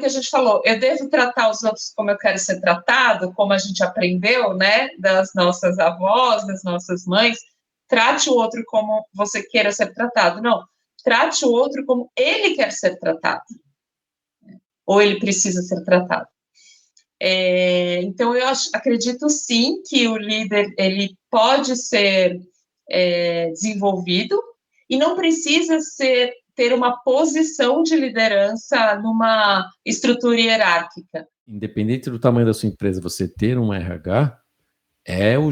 que a gente falou, eu devo tratar os outros como eu quero ser tratado, como a gente aprendeu, né, das nossas avós, das nossas mães, trate o outro como você queira ser tratado. Não, trate o outro como ele quer ser tratado, ou ele precisa ser tratado. Então, eu acredito sim que o líder ele pode ser desenvolvido e não precisa ter uma posição de liderança numa estrutura hierárquica. Independente do tamanho da sua empresa, você ter um RH é o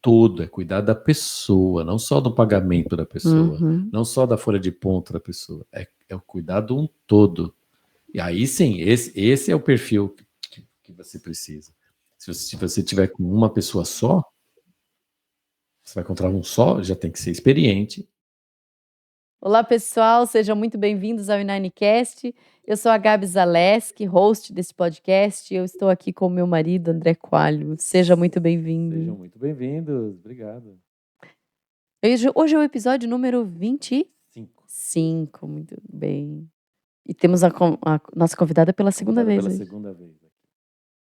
todo, é cuidar da pessoa, não só do pagamento da pessoa, não só da folha de ponto da pessoa, é o cuidar de um todo. E aí sim, esse é o perfil que você precisa. Se você tiver com uma pessoa só, você vai encontrar um só, já tem que ser experiente. Olá, pessoal, sejam muito bem-vindos ao Uninecast. Eu sou a Gabi Zaleski, host desse podcast, e eu estou aqui com o meu marido, André Coalho. Seja muito bem-vindo. Sejam muito bem-vindos, obrigado. Hoje é o episódio número 25, muito bem. E temos a nossa convidada pela segunda vez. Pela segunda vez.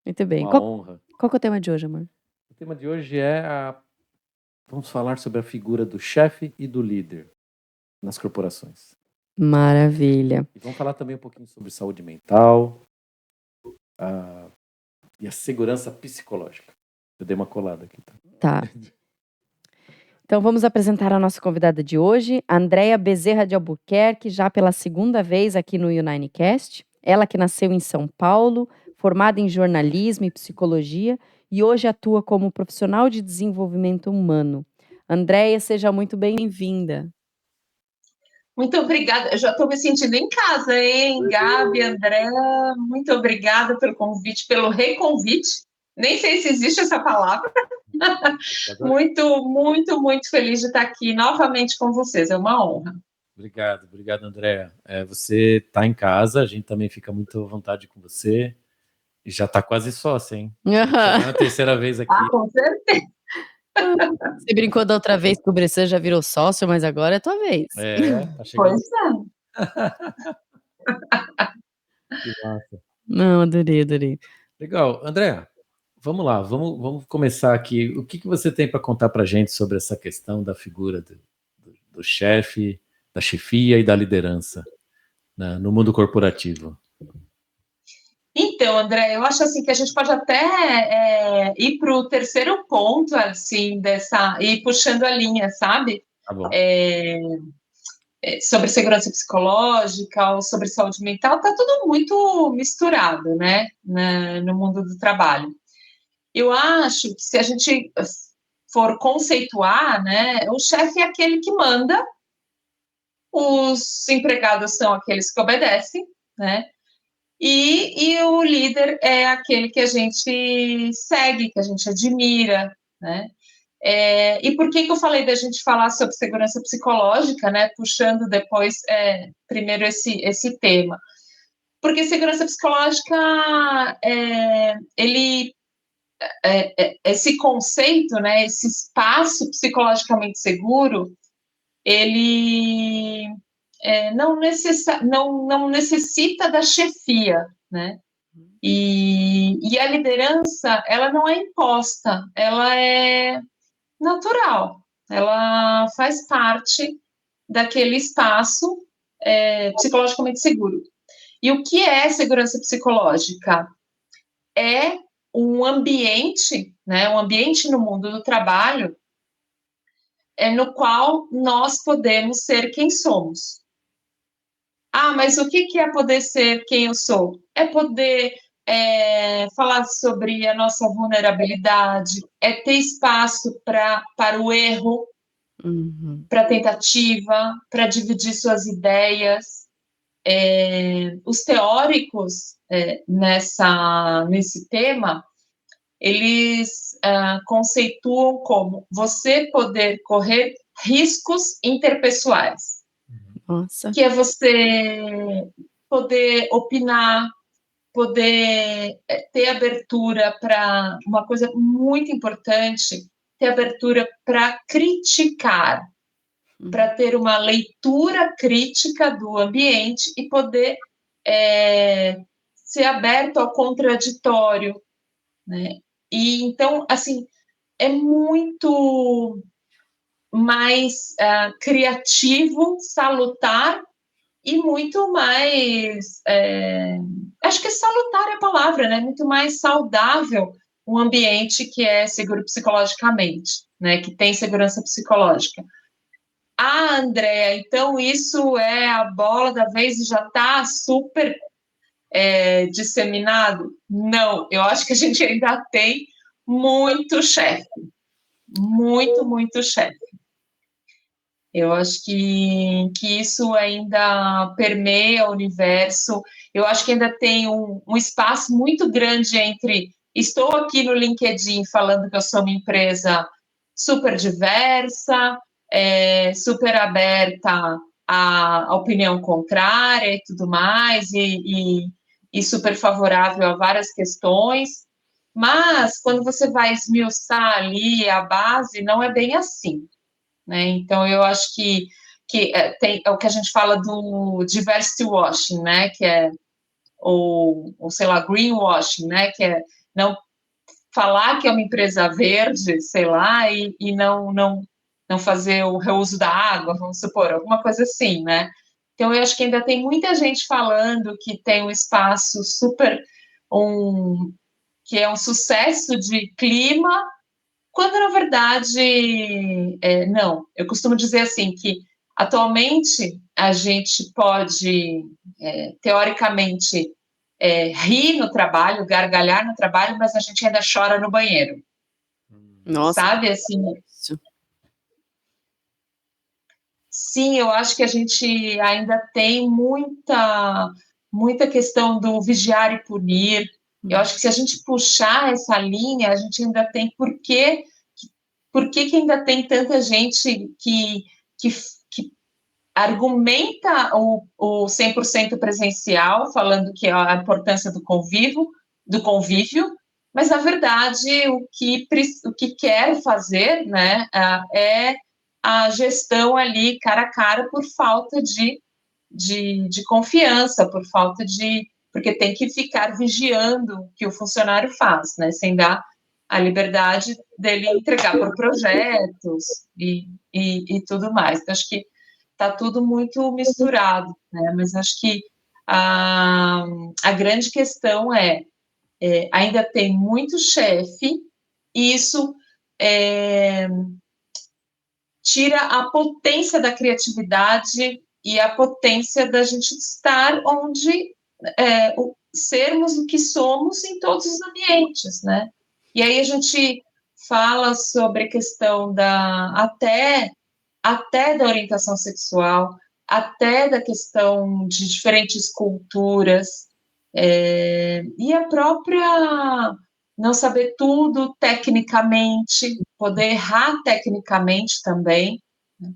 Muito bem. Uma honra. Qual que é o tema de hoje, amor? O tema de hoje vamos falar sobre a figura do chefe e do líder nas corporações. Maravilha. E vamos falar também um pouquinho sobre saúde mental e a segurança psicológica. Eu dei uma colada aqui. Tá. Então vamos apresentar a nossa convidada de hoje, Andréia Bezerra de Albuquerque, já pela segunda vez aqui no Uninecast. Ela que nasceu em São Paulo, formada em jornalismo e psicologia e hoje atua como profissional de desenvolvimento humano. Andréia, seja muito bem-vinda. Muito obrigada, eu já estou me sentindo em casa, hein? Gabi, André, muito obrigada pelo convite, pelo reconvite. Nem sei se existe essa palavra. Muito, muito, muito feliz de estar aqui novamente com vocês, é uma honra. Obrigado, Andréa. Você está em casa, a gente também fica muito à vontade com você. E já está quase sócia, hein? É a terceira vez aqui. Com certeza. Você brincou da outra vez que o Bressan já virou sócio, mas agora é tua vez. Tá chegando. Pois Que massa. Não, adorei. Legal. André, vamos lá, vamos começar aqui. O que você tem para contar para a gente sobre essa questão da figura do chefe, da chefia e da liderança no mundo corporativo? Então, André, eu acho assim que a gente pode até ir para o terceiro ponto, assim, ir puxando a linha, sabe? Tá bom. Sobre segurança psicológica ou sobre saúde mental, está tudo muito misturado, né, no mundo do trabalho. Eu acho que se a gente for conceituar, né, o chefe é aquele que manda, os empregados são aqueles que obedecem, né, e o líder é aquele que a gente segue, que a gente admira, né. E por que eu falei da gente falar sobre segurança psicológica, né, puxando depois, primeiro esse tema? Porque segurança psicológica, esse conceito, né, esse espaço psicologicamente seguro, ele não necessita da chefia, né? E a liderança, ela não é imposta, ela é natural, ela faz parte daquele espaço psicologicamente seguro. E o que é segurança psicológica? É um ambiente, né, um ambiente no mundo do trabalho no qual nós podemos ser quem somos. Mas o que é poder ser quem eu sou? É poder falar sobre a nossa vulnerabilidade, é ter espaço para o erro, para a tentativa, para dividir suas ideias. Os teóricos nesse tema, eles conceituam como você poder correr riscos interpessoais. Nossa. Que é você poder opinar, poder ter abertura para uma coisa muito importante, ter abertura para criticar, para ter uma leitura crítica do ambiente e poder ser aberto ao contraditório, né? E então, assim, é muito mais criativo, salutar e muito mais, acho que salutar é a palavra, né? Muito mais saudável um ambiente que é seguro psicologicamente, né? Que tem segurança psicológica. Andréa, então isso é a bola da vez e já está super disseminado? Não, eu acho que a gente ainda tem muito chefe, muito chefe. Eu acho que isso ainda permeia o universo. Eu acho que ainda tem um espaço muito grande entre estou aqui no LinkedIn falando que eu sou uma empresa super diversa, super aberta à opinião contrária e tudo mais, e super favorável a várias questões, mas quando você vai esmiuçar ali a base, não é bem assim. Né? Então, eu acho que tem o que a gente fala do diversity washing, né? Que é, ou sei lá, greenwashing, né? Que é não falar que é uma empresa verde, sei lá, e não fazer o reuso da água, vamos supor, alguma coisa assim, né? Então, eu acho que ainda tem muita gente falando que tem um espaço super, que é um sucesso de clima, quando, na verdade, não. Eu costumo dizer assim, que atualmente a gente pode, teoricamente, rir no trabalho, gargalhar no trabalho, mas a gente ainda chora no banheiro. Nossa. Sabe, assim? Sim, eu acho que a gente ainda tem muita questão do vigiar e punir. Eu acho que se a gente puxar essa linha, a gente ainda tem por que ainda tem tanta gente que argumenta o 100% presencial, falando que é a importância do convívio, mas, na verdade, o que quer fazer, né, é a gestão ali, cara a cara, por falta de confiança, por falta porque tem que ficar vigiando o que o funcionário faz, né, sem dar a liberdade dele entregar por projetos e tudo mais. Então, acho que está tudo muito misturado, né? Mas acho que a grande questão ainda tem muito chefe, e isso tira a potência da criatividade e a potência da gente estar onde sermos o que somos em todos os ambientes, né? E aí a gente fala sobre a questão até da orientação sexual, até da questão de diferentes culturas, e a própria não saber tudo tecnicamente, poder errar tecnicamente também. Né?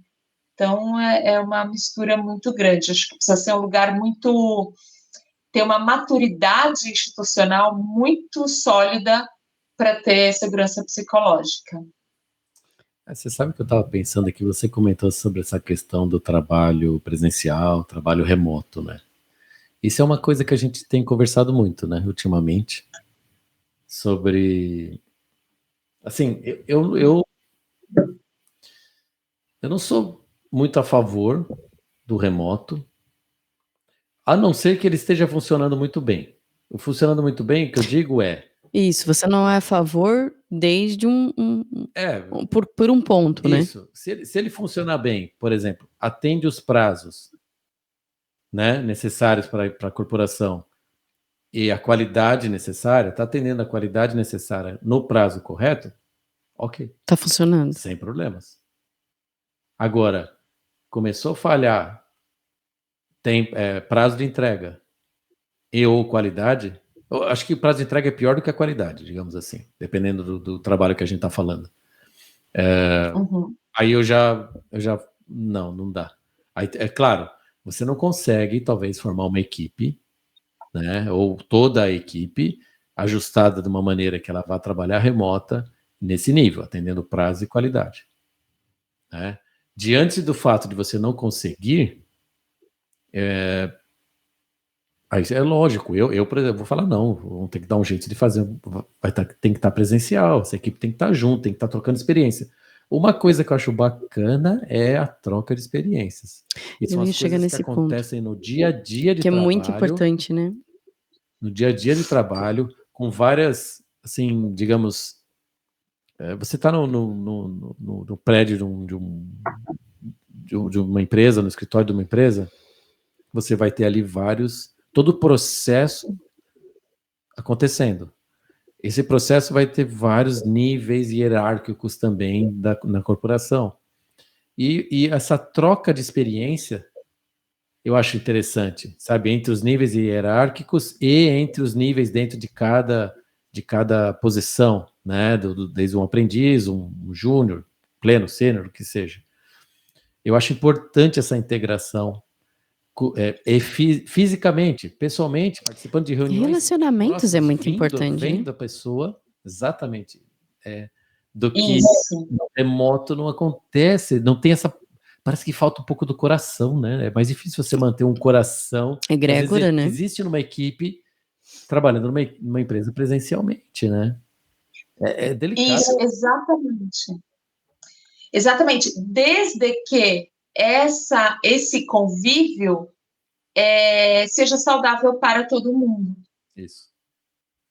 Então, é uma mistura muito grande. Acho que precisa ser um lugar ter uma maturidade institucional muito sólida para ter segurança psicológica. Você sabe que eu estava pensando aqui, você comentou sobre essa questão do trabalho presencial, trabalho remoto, né? Isso é uma coisa que a gente tem conversado muito, né, ultimamente, sobre... Assim, eu não sou muito a favor do remoto, a não ser que ele esteja funcionando muito bem. O funcionando muito bem, o que eu digo é... Isso, você não é a favor desde por um ponto, né? Isso. Se ele funcionar bem, por exemplo, atende os prazos, né, necessários para a corporação e a qualidade necessária, está atendendo a qualidade necessária no prazo correto, ok. Está funcionando. Sem problemas. Agora, começou a falhar, tem prazo de entrega e ou qualidade, eu acho que o prazo de entrega é pior do que a qualidade, digamos assim, dependendo do trabalho que a gente está falando. Aí eu já não dá. Aí, é claro, você não consegue talvez formar uma equipe, né, ou toda a equipe ajustada de uma maneira que ela vá trabalhar remota nesse nível, atendendo prazo e qualidade. Né? Diante do fato de você não conseguir, Aí é lógico, eu, por exemplo, vou falar não, vamos ter que dar um jeito de fazer, tem que estar presencial, essa equipe tem que estar junto, tem que estar trocando experiência. Uma coisa que eu acho bacana é a troca de experiências. E são as coisas que acontecem no dia a dia de trabalho. Que é muito importante, né? No dia a dia de trabalho, com várias, assim, digamos, você está no prédio de uma empresa, no escritório de uma empresa, você vai ter ali todo o processo acontecendo. Esse processo vai ter vários níveis hierárquicos também na corporação. E essa troca de experiência, eu acho interessante, sabe? Entre os níveis hierárquicos e entre os níveis dentro de cada posição, né? Desde um aprendiz, um júnior, pleno, sênior, o que seja. Eu acho importante essa integração fisicamente, pessoalmente, participando de reuniões. Relacionamentos é muito importante. Vendo a pessoa, exatamente. Do que no remoto não acontece, não tem essa. Parece que falta um pouco do coração, né? É mais difícil você manter um coração. Egrégora, né? Existe numa equipe trabalhando numa empresa presencialmente, né? É delicado. Isso, exatamente. Exatamente. Desde que esse convívio seja saudável para todo mundo. Isso.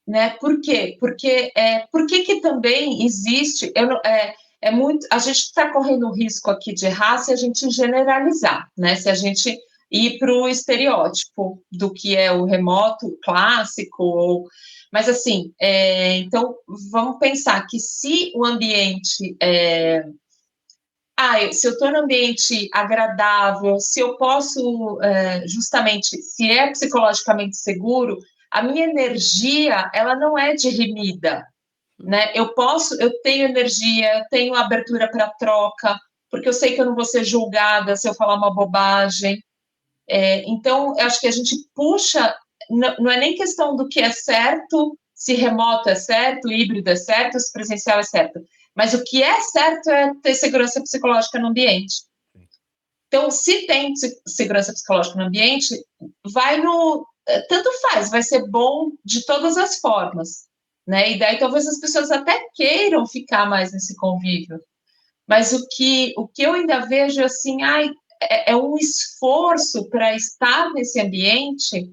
Né? Por quê? Porque que também existe... a gente está correndo o risco aqui de errar se a gente generalizar, né? Se a gente ir para o estereótipo do que é o remoto clássico, mas assim, então vamos pensar que se o ambiente se eu estou num ambiente agradável, se eu posso, justamente, se é psicologicamente seguro, a minha energia, ela não é dirimida, né? Eu tenho energia, eu tenho abertura para troca, porque eu sei que eu não vou ser julgada se eu falar uma bobagem. Então, eu acho que a gente puxa, não é nem questão do que é certo, se remoto é certo, híbrido é certo, se presencial é certo, mas o que é certo é ter segurança psicológica no ambiente. Então, se tem segurança psicológica no ambiente, tanto faz, vai ser bom de todas as formas, né? E daí talvez as pessoas até queiram ficar mais nesse convívio. Mas o que eu ainda vejo assim, é um esforço para estar nesse ambiente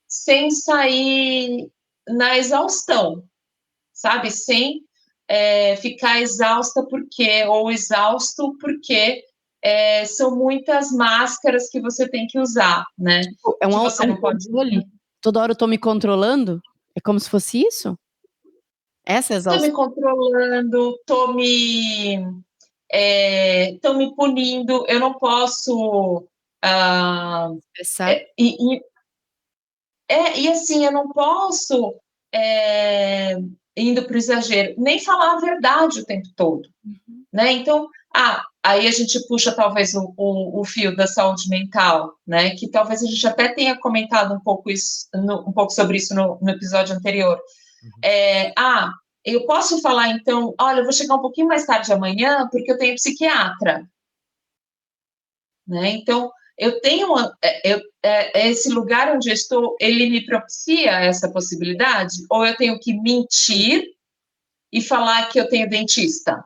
sem sair na exaustão, sabe? Sem ficar exausta ou exausto porque são muitas máscaras que você tem que usar, né? Tipo, que você não pode... Toda hora eu tô me controlando? É como se fosse isso? Essa é a exaustão? Estou me controlando, estão me punindo, eu não posso... expressar? E assim, eu não posso, indo para o exagero, nem falar a verdade o tempo todo. Né? Então, aí a gente puxa talvez o fio da saúde mental, né? Que talvez a gente até tenha comentado um pouco sobre isso no episódio anterior. Eu posso falar, então, olha, eu vou chegar um pouquinho mais tarde amanhã porque eu tenho psiquiatra. Né? Então, eu tenho esse lugar onde eu estou, ele me propicia essa possibilidade? Ou eu tenho que mentir e falar que eu tenho dentista?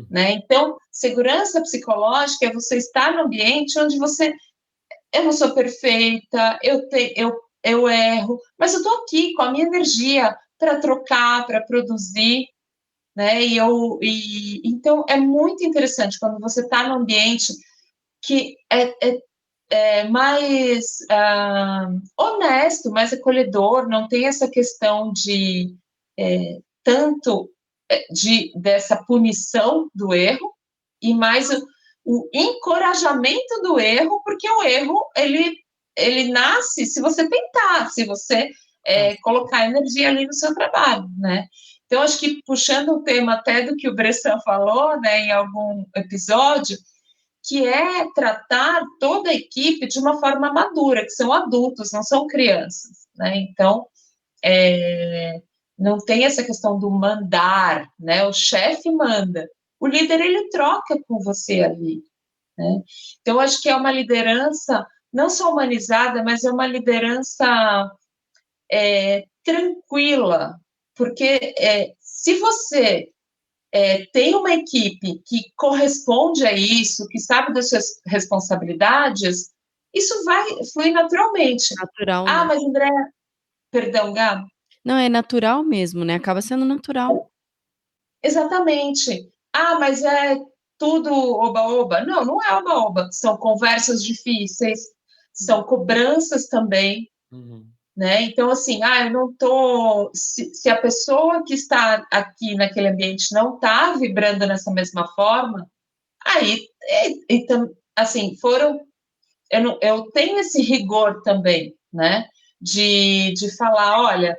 Né? Então, segurança psicológica é você estar no ambiente onde eu não sou perfeita, eu erro, mas eu estou aqui com a minha energia para trocar, para produzir, né? Então, é muito interessante quando você está no ambiente que é mais honesto, mais acolhedor, não tem essa questão de tanto dessa punição do erro, e mais o encorajamento do erro, porque o erro, ele nasce se você tentar, se você colocar energia ali no seu trabalho, né? Então, acho que puxando o tema até do que o Bressan falou, né, em algum episódio, que é tratar toda a equipe de uma forma madura, que são adultos, não são crianças, né? Então, não tem essa questão do mandar, né? O chefe manda, o líder, ele troca com você ali, né? Então, acho que é uma liderança não só humanizada, mas é uma liderança tranquila, porque se você tem uma equipe que corresponde a isso, que sabe das suas responsabilidades, isso vai fluir naturalmente. Natural, né? Mas André, perdão, Gá. Não, é natural mesmo, né? Acaba sendo natural. Exatamente. Mas é tudo oba-oba. Não, não é oba-oba. São conversas difíceis, são cobranças também, né? Então, assim, eu não estou... Se a pessoa que está aqui naquele ambiente não está vibrando nessa mesma forma, aí, então, assim, eu tenho esse rigor também, né? De falar, olha,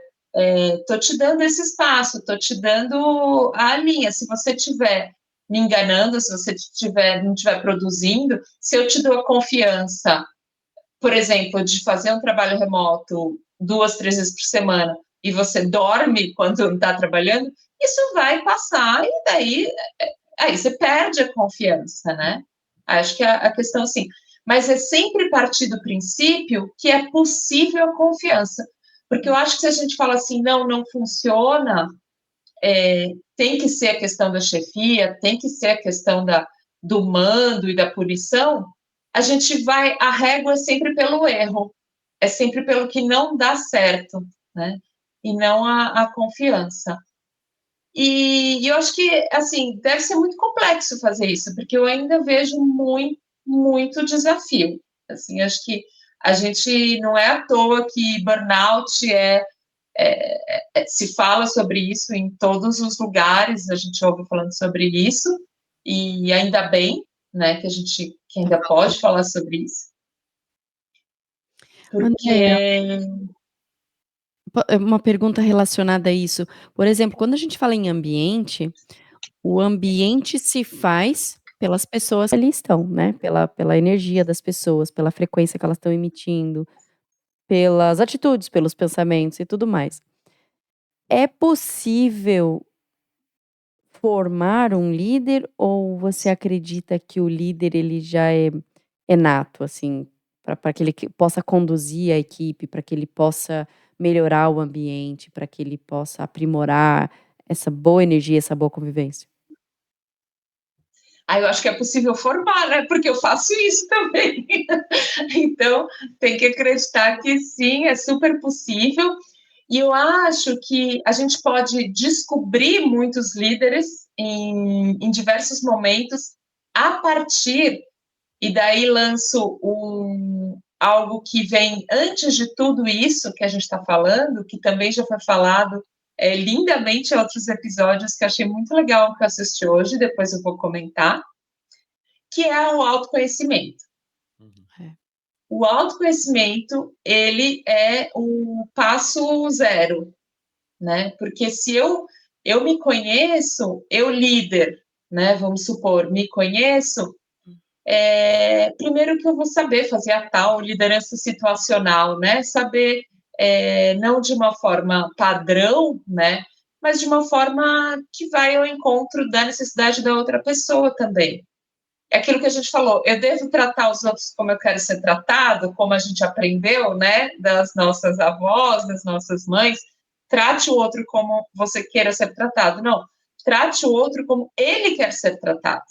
estou te dando esse espaço, estou te dando a linha. Se você estiver me enganando, se você não estiver produzindo, se eu te dou a confiança, por exemplo, de fazer um trabalho remoto 2, 3 vezes por semana, e você dorme quando não está trabalhando, isso vai passar, e daí aí você perde a confiança, né? Acho que a questão, assim, mas é sempre partir do princípio que é possível a confiança, porque eu acho que se a gente fala assim, não funciona, tem que ser a questão da chefia, tem que ser a questão do mando e da punição, a régua é sempre pelo erro, é sempre pelo que não dá certo, né? E não a confiança. E eu acho que, assim, deve ser muito complexo fazer isso, porque eu ainda vejo muito, muito desafio. Assim, acho que a gente não é à toa que burnout se fala sobre isso em todos os lugares, a gente ouve falando sobre isso, e ainda bem, né, que ainda pode falar sobre isso. Porque... Uma pergunta relacionada a isso. Por exemplo, quando a gente fala em ambiente, o ambiente se faz pelas pessoas que ali estão, né? Pela energia das pessoas, pela frequência que elas estão emitindo, pelas atitudes, pelos pensamentos e tudo mais. É possível formar um líder ou você acredita que o líder ele já é nato, assim, para que ele possa conduzir a equipe, para que ele possa melhorar o ambiente, para que ele possa aprimorar essa boa energia, essa boa convivência? eu acho que é possível formar, né? Porque eu faço isso também. Então, tem que acreditar que sim, é super possível. E eu acho que a gente pode descobrir muitos líderes em diversos momentos a partir, e daí lanço algo que vem antes de tudo isso que a gente está falando, que também já foi falado lindamente em outros episódios, que eu achei muito legal que eu assisti hoje, depois eu vou comentar, que é o autoconhecimento. O autoconhecimento, ele é o passo zero, né? Porque se eu me conheço, eu líder, né? Vamos supor, me conheço, primeiro que eu vou saber fazer a tal liderança situacional, né? Saber, não de uma forma padrão, né? Mas de uma forma que vai ao encontro da necessidade da outra pessoa também. É aquilo que a gente falou, eu devo tratar os outros como eu quero ser tratado, como a gente aprendeu, né, das nossas avós, das nossas mães, trate o outro como você queira ser tratado. Não, trate o outro como ele quer ser tratado,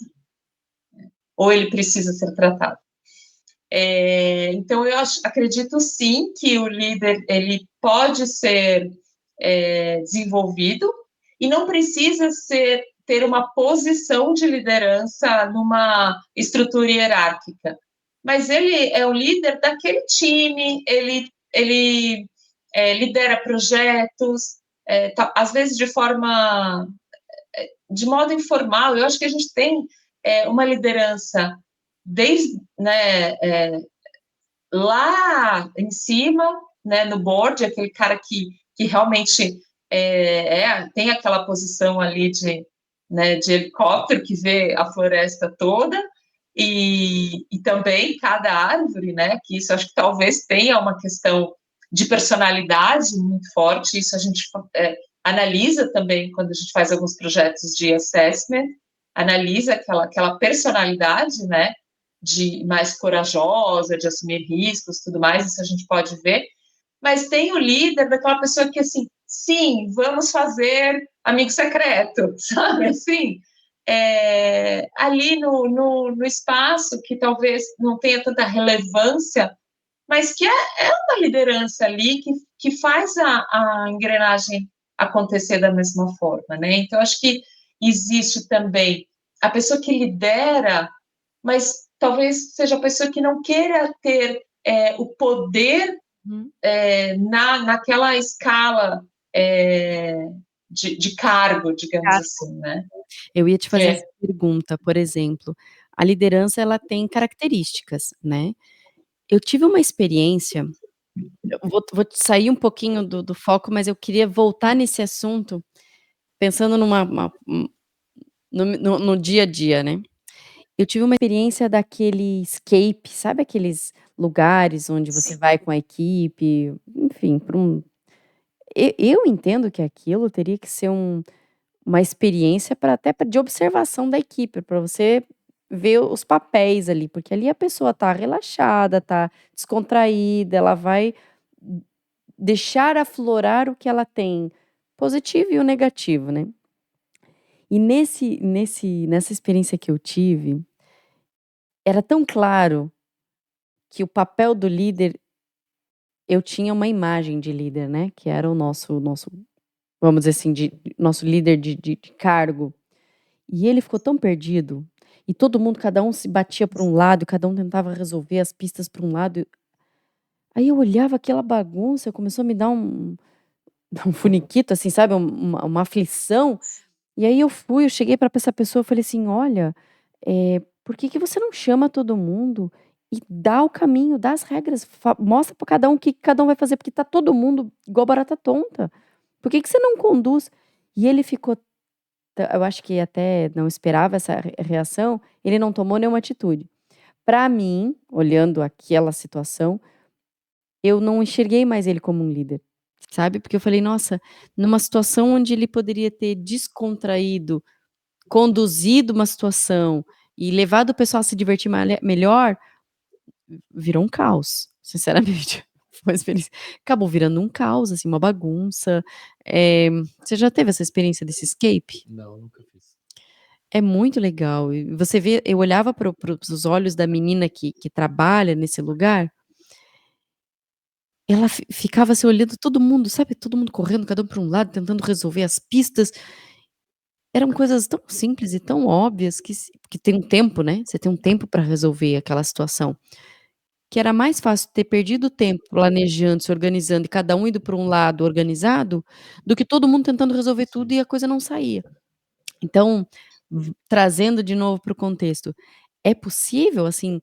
ou ele precisa ser tratado. Então, eu acredito sim que o líder, ele pode ser desenvolvido, e não precisa ter uma posição de liderança numa estrutura hierárquica, mas ele é o líder daquele time, ele lidera projetos, às vezes de modo informal. Eu acho que a gente tem uma liderança desde, né, lá em cima, né, no board, aquele cara que realmente tem aquela posição ali de helicóptero que vê a floresta toda, e também cada árvore, né, que isso acho que talvez tenha uma questão de personalidade muito forte. Isso a gente analisa também quando a gente faz alguns projetos de assessment, analisa aquela personalidade, né, mais corajosa, de assumir riscos, tudo mais, isso a gente pode ver, mas tem o líder daquela pessoa que, assim, sim, vamos fazer amigo secreto, sabe, assim, ali no espaço que talvez não tenha tanta relevância, mas que é uma liderança ali que faz a engrenagem acontecer da mesma forma, né? Então, acho que existe também a pessoa que lidera, mas talvez seja a pessoa que não queira ter o poder naquela escala de cargo, digamos assim, né? Eu ia te fazer essa pergunta, por exemplo, a liderança ela tem características, né? Eu tive uma experiência, eu vou sair um pouquinho do foco, mas eu queria voltar nesse assunto, pensando no dia a dia, né? Eu tive uma experiência daquele escape, sabe aqueles lugares onde você vai com a equipe, enfim, eu entendo que aquilo teria que ser uma experiência até de observação da equipe, para você ver os papéis ali, porque ali a pessoa tá relaxada, tá descontraída, ela vai deixar aflorar o que ela tem, positivo e o negativo, né. E nessa experiência que eu tive, era tão claro que o papel do líder, eu tinha uma imagem de líder, né, que era o nosso, vamos dizer assim, nosso líder de cargo. E ele ficou tão perdido, e todo mundo, cada um se batia para um lado, cada um tentava resolver as pistas para um lado. Aí eu olhava aquela bagunça, começou a me dar um funiquito, assim, sabe, uma aflição. E aí eu cheguei para essa pessoa, eu falei assim: "Olha, por que que você não chama todo mundo e dá o caminho, dá as regras, mostra para cada um o que cada um vai fazer, porque tá todo mundo igual barata tonta. Por que que você não conduz?" E ele ficou, eu acho que até não esperava essa reação, ele não tomou nenhuma atitude. Para mim, olhando aquela situação, eu não enxerguei mais ele como um líder, sabe, porque eu falei: "Nossa", numa situação onde ele poderia ter descontraído, conduzido uma situação e levado o pessoal a se divertir melhor, virou um caos, sinceramente. Foi uma experiência, acabou virando um caos, assim, uma bagunça. Você já teve essa experiência desse escape? Não, nunca fiz. É muito legal, e você vê, eu olhava para os olhos da menina que trabalha nesse lugar, ela ficava assim olhando todo mundo, sabe, todo mundo correndo, cada um para um lado, tentando resolver as pistas. Eram coisas tão simples e tão óbvias que tem um tempo, né, você tem um tempo para resolver aquela situação, que era mais fácil ter perdido tempo planejando, se organizando e cada um indo para um lado organizado, do que todo mundo tentando resolver tudo e a coisa não saía. Então, trazendo de novo para o contexto, é possível, assim,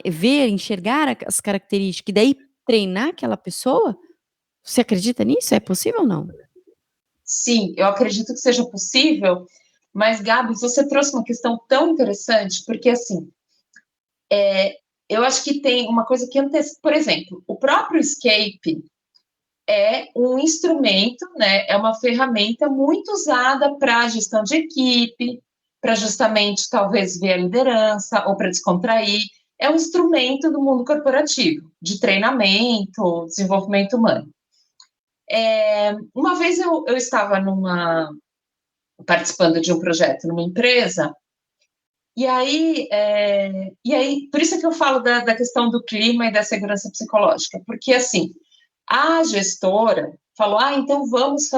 ver, enxergar as características e daí treinar aquela pessoa? Você acredita nisso? É possível ou não? Sim, eu acredito que seja possível, mas, Gabi, você trouxe uma questão tão interessante, porque, assim, eu acho que tem uma coisa que antecipa, por exemplo, o próprio escape é um instrumento, né, é uma ferramenta muito usada para gestão de equipe, para justamente, talvez, ver a liderança, ou para descontrair, é um instrumento do mundo corporativo, de treinamento, desenvolvimento humano. Uma vez eu estava participando de um projeto numa empresa, e aí, por isso que eu falo da questão do clima e da segurança psicológica, porque, assim, a gestora falou, então vamos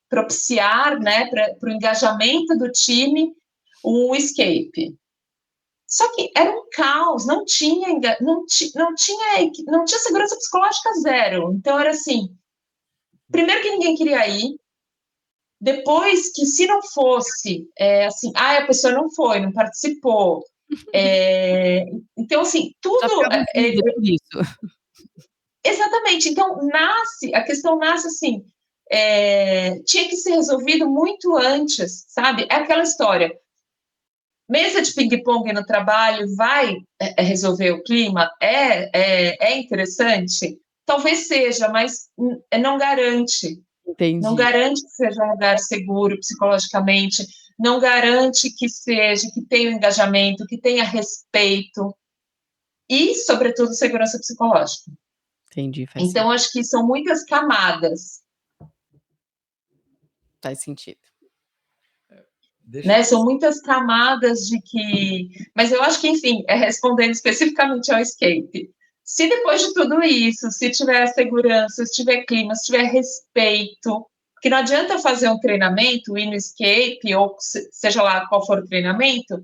propiciar, né, para o engajamento do time, um escape. Só que era um caos, não tinha segurança psicológica zero. Então, era assim, primeiro que ninguém queria ir, depois que, se não fosse, assim, a pessoa não foi, não participou. Então, assim, tudo. Por isso. Exatamente. Então, a questão nasce assim, tinha que ser resolvido muito antes, sabe? É aquela história. Mesa de ping-pong no trabalho vai resolver o clima? É interessante? Talvez seja, mas não garante. Entendi. Não garante que seja um lugar seguro psicologicamente, não garante que tenha engajamento, que tenha respeito, e, sobretudo, segurança psicológica. Entendi, então, acho que são muitas camadas. Faz sentido. Né? São muitas camadas de que... Mas eu acho que, enfim, respondendo especificamente ao escape, se depois de tudo isso, se tiver segurança, se tiver clima, se tiver respeito, porque não adianta fazer um treinamento, ir no escape, ou seja lá qual for o treinamento,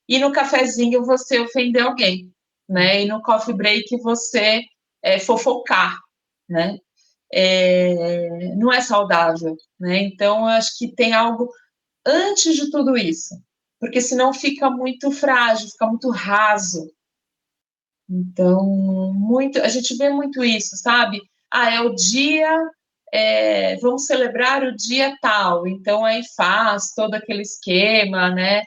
e no cafezinho você ofender alguém, né? E no coffee break você fofocar, né? Não é saudável, né? Então, eu acho que tem algo antes de tudo isso, porque senão fica muito frágil, fica muito raso. Então, a gente vê muito isso, sabe? É o dia, vamos celebrar o dia tal, então aí faz todo aquele esquema, né?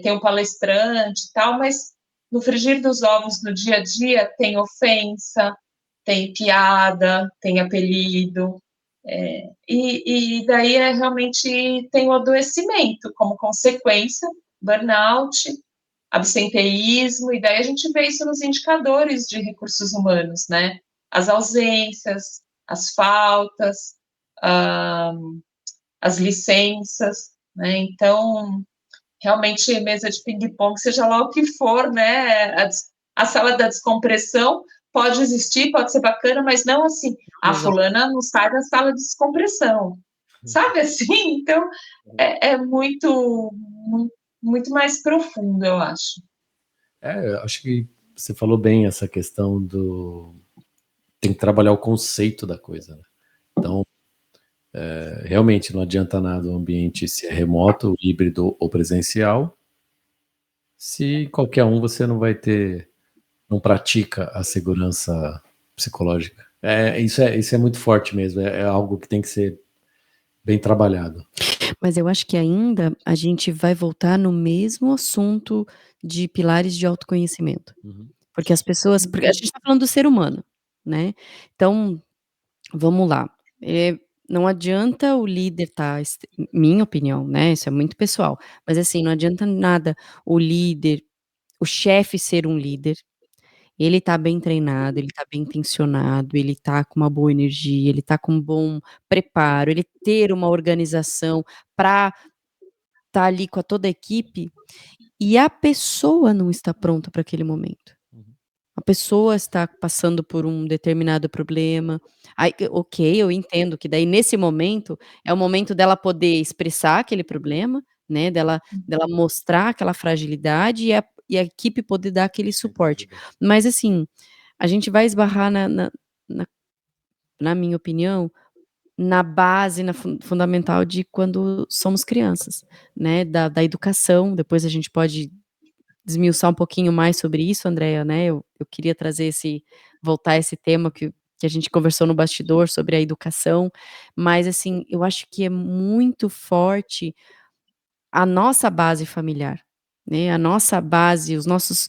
Tem um palestrante e tal, mas no frigir dos ovos, no dia a dia, tem ofensa, tem piada, tem apelido, e daí realmente tem o adoecimento como consequência, burnout, absenteísmo, e daí a gente vê isso nos indicadores de recursos humanos, né? As ausências, as faltas, as licenças, né? Então, realmente, mesa de ping-pong, seja lá o que for, né? A sala da descompressão pode existir, pode ser bacana, mas não assim, a fulana não sai da sala de descompressão, sabe assim? Então, é muito mais profundo, eu acho. Eu acho que você falou bem essa questão tem que trabalhar o conceito da coisa, né? Então, realmente não adianta nada o ambiente se é remoto, híbrido ou presencial, se qualquer um você não vai ter, não pratica a segurança psicológica. Isso é muito forte mesmo, é algo que tem que ser bem trabalhado. Mas eu acho que ainda a gente vai voltar no mesmo assunto de pilares de autoconhecimento. Porque as pessoas, porque a gente está falando do ser humano, né? Então, vamos lá. Não adianta o líder minha opinião, né? Isso é muito pessoal. Mas assim, não adianta nada o líder, o chefe ser um líder. Ele tá bem treinado, ele tá bem intencionado, ele tá com uma boa energia, ele tá com um bom preparo, ele ter uma organização para tá ali com toda a equipe, e a pessoa não está pronta para aquele momento. A pessoa está passando por um determinado problema. Aí, ok, eu entendo que daí nesse momento, é o momento dela poder expressar aquele problema, né, dela mostrar aquela fragilidade e a equipe poder dar aquele suporte. Mas assim, a gente vai esbarrar na minha opinião, na base, fundamental de quando somos crianças, né, da educação. Depois a gente pode desmiuçar um pouquinho mais sobre isso, Andréa, né, eu queria voltar a esse tema que a gente conversou no bastidor sobre a educação, mas assim, eu acho que é muito forte a nossa base familiar, né, a nossa base, os nossos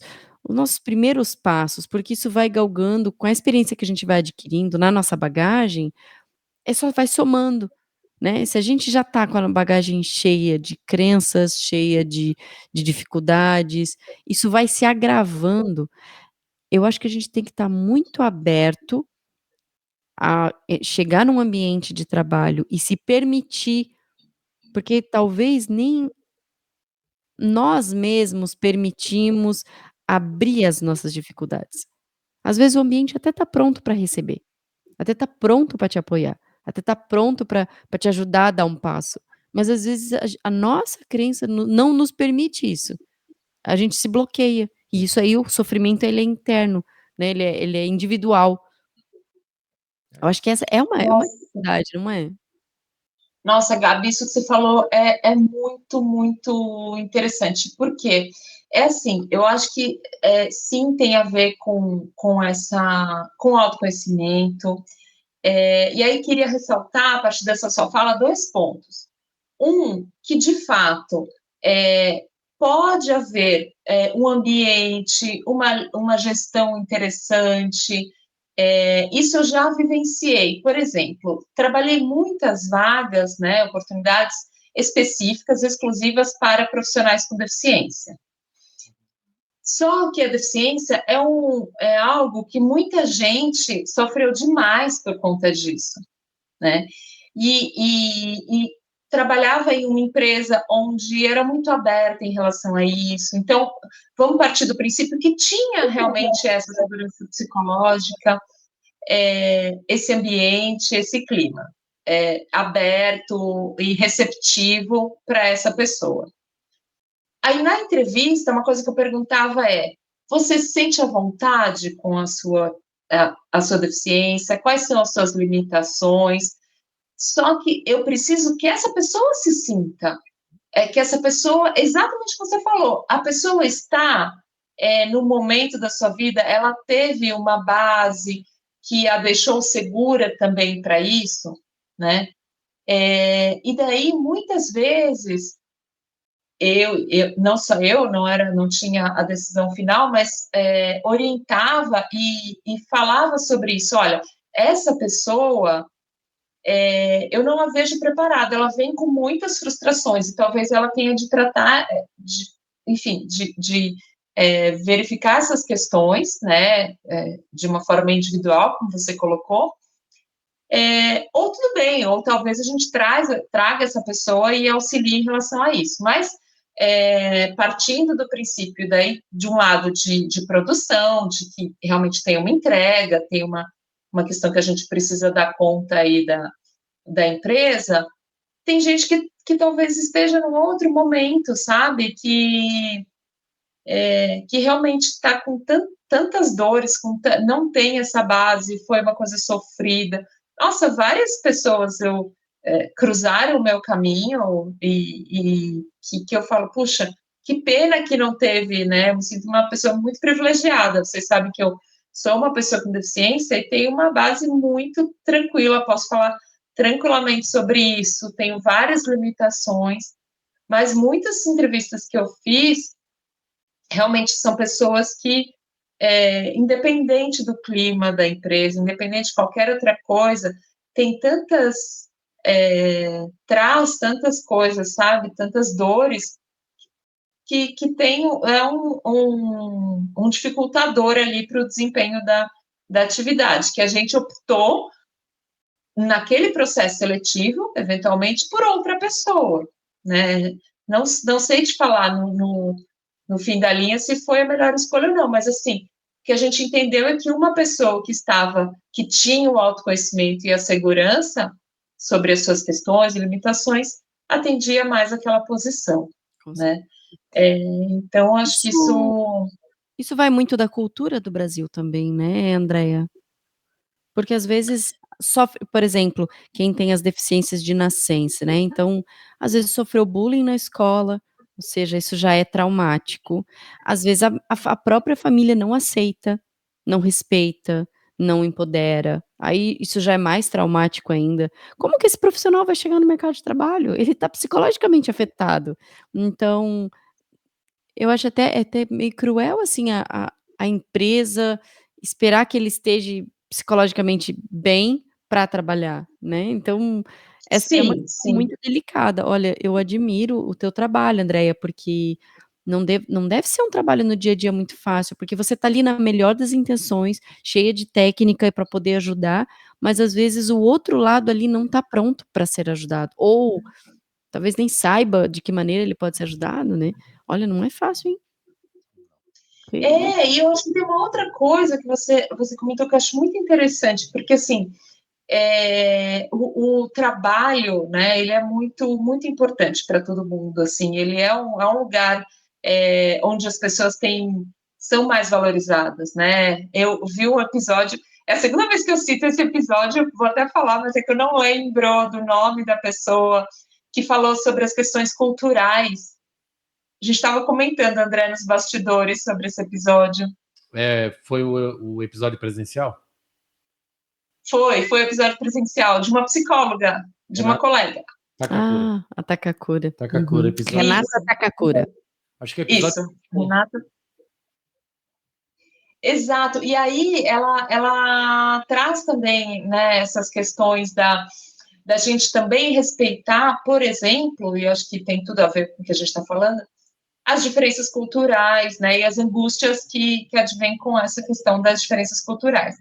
primeiros passos, porque isso vai galgando com a experiência que a gente vai adquirindo na nossa bagagem, só vai somando, né, se a gente já tá com a bagagem cheia de crenças, cheia de dificuldades, isso vai se agravando. Eu acho que a gente tem que estar muito aberto a chegar num ambiente de trabalho e se permitir, porque talvez nem nós mesmos permitimos abrir as nossas dificuldades. Às vezes o ambiente até tá pronto para receber, até tá pronto para te apoiar, até tá pronto para te ajudar a dar um passo, mas às vezes a nossa crença não nos permite isso. A gente se bloqueia, e isso aí, o sofrimento, ele é interno, né, ele é individual. Eu acho que essa é uma verdade, não é? Nossa, Gabi, isso que você falou é muito, muito interessante, porque assim, eu acho que sim tem a ver com o autoconhecimento, e aí queria ressaltar, a partir dessa sua fala, 2 pontos. Que de fato pode haver um ambiente, uma gestão interessante. Isso eu já vivenciei. Por exemplo, trabalhei muitas vagas, né, oportunidades específicas, exclusivas para profissionais com deficiência. Só que a deficiência é algo que muita gente sofreu demais por conta disso, né? E trabalhava em uma empresa onde era muito aberta em relação a isso. Então, vamos partir do princípio que tinha realmente essa segurança psicológica, esse ambiente, esse clima aberto e receptivo para essa pessoa. Aí, na entrevista, uma coisa que eu perguntava você se sente à vontade com a sua deficiência? Quais são as suas limitações? Só que eu preciso que essa pessoa se sinta, que essa pessoa, exatamente como você falou, a pessoa está no momento da sua vida, ela teve uma base que a deixou segura também para isso, né? E daí, muitas vezes, não tinha a decisão final, mas orientava e falava sobre isso. Olha, essa pessoa, eu não a vejo preparada, ela vem com muitas frustrações, e talvez ela tenha de tratar, de verificar essas questões, né, de uma forma individual, como você colocou, ou tudo bem, ou talvez a gente traga essa pessoa e auxilie em relação a isso, mas partindo do princípio daí, de um lado de produção, de que realmente tem uma entrega, tem uma questão que a gente precisa dar conta aí da empresa, tem gente que talvez esteja num outro momento, sabe, que realmente está com tantas dores, não tem essa base, foi uma coisa sofrida. Nossa, várias pessoas cruzaram o meu caminho e que eu falo, puxa, que pena que não teve, né? Eu me sinto uma pessoa muito privilegiada. Vocês sabem que eu sou uma pessoa com deficiência e tenho uma base muito tranquila, posso falar tranquilamente sobre isso, tenho várias limitações, mas muitas entrevistas que eu fiz realmente são pessoas que, independente do clima da empresa, independente de qualquer outra coisa, tem traz tantas coisas, sabe, tantas dores, que tem um dificultador ali para o desempenho da atividade, que a gente optou naquele processo seletivo, eventualmente, por outra pessoa, né? Não sei te falar no fim da linha se foi a melhor escolha ou não, mas assim, o que a gente entendeu é que uma pessoa que tinha o autoconhecimento e a segurança sobre as suas questões e limitações, atendia mais aquela posição, né? Então, acho que isso vai muito da cultura do Brasil também, né, Andréia? Porque às vezes sofre, por exemplo, quem tem as deficiências de nascença, né, então, às vezes sofreu bullying na escola, ou seja, isso já é traumático. Às vezes a própria família não aceita, não respeita, não empodera, aí isso já é mais traumático ainda. Como que esse profissional vai chegar no mercado de trabalho? Ele está psicologicamente afetado. Então, eu acho até meio cruel, assim, a empresa esperar que ele esteja psicologicamente bem para trabalhar, né, então essa é uma sim, questão sim. muito delicada. Olha, eu admiro o teu trabalho, Andréia, porque não deve ser um trabalho no dia a dia muito fácil, porque você está ali na melhor das intenções, cheia de técnica para poder ajudar, mas às vezes o outro lado ali não está pronto para ser ajudado, ou talvez nem saiba de que maneira ele pode ser ajudado, né. Olha, não é fácil, hein. E eu acho que tem uma outra coisa que você comentou que eu acho muito interessante, porque, assim, o trabalho, né, ele é muito, muito importante para todo mundo, assim, ele é um lugar onde as pessoas são mais valorizadas, né, eu vi um episódio, é a segunda vez que eu cito esse episódio, eu vou até falar, mas é que eu não lembro do nome da pessoa, que falou sobre as questões culturais. A gente estava comentando, André, nos bastidores sobre esse episódio. Foi o episódio presencial? Foi o episódio presencial de uma psicóloga, de uma colega. Takakura. A Takakura. Takakura, episódio. Renata Takakura. Acho que é episódio. Isso, Renata. Exato, e aí ela traz também, né, essas questões da gente também respeitar, por exemplo, e eu acho que tem tudo a ver com o que a gente está falando, as diferenças culturais, né, e as angústias que advêm com essa questão das diferenças culturais.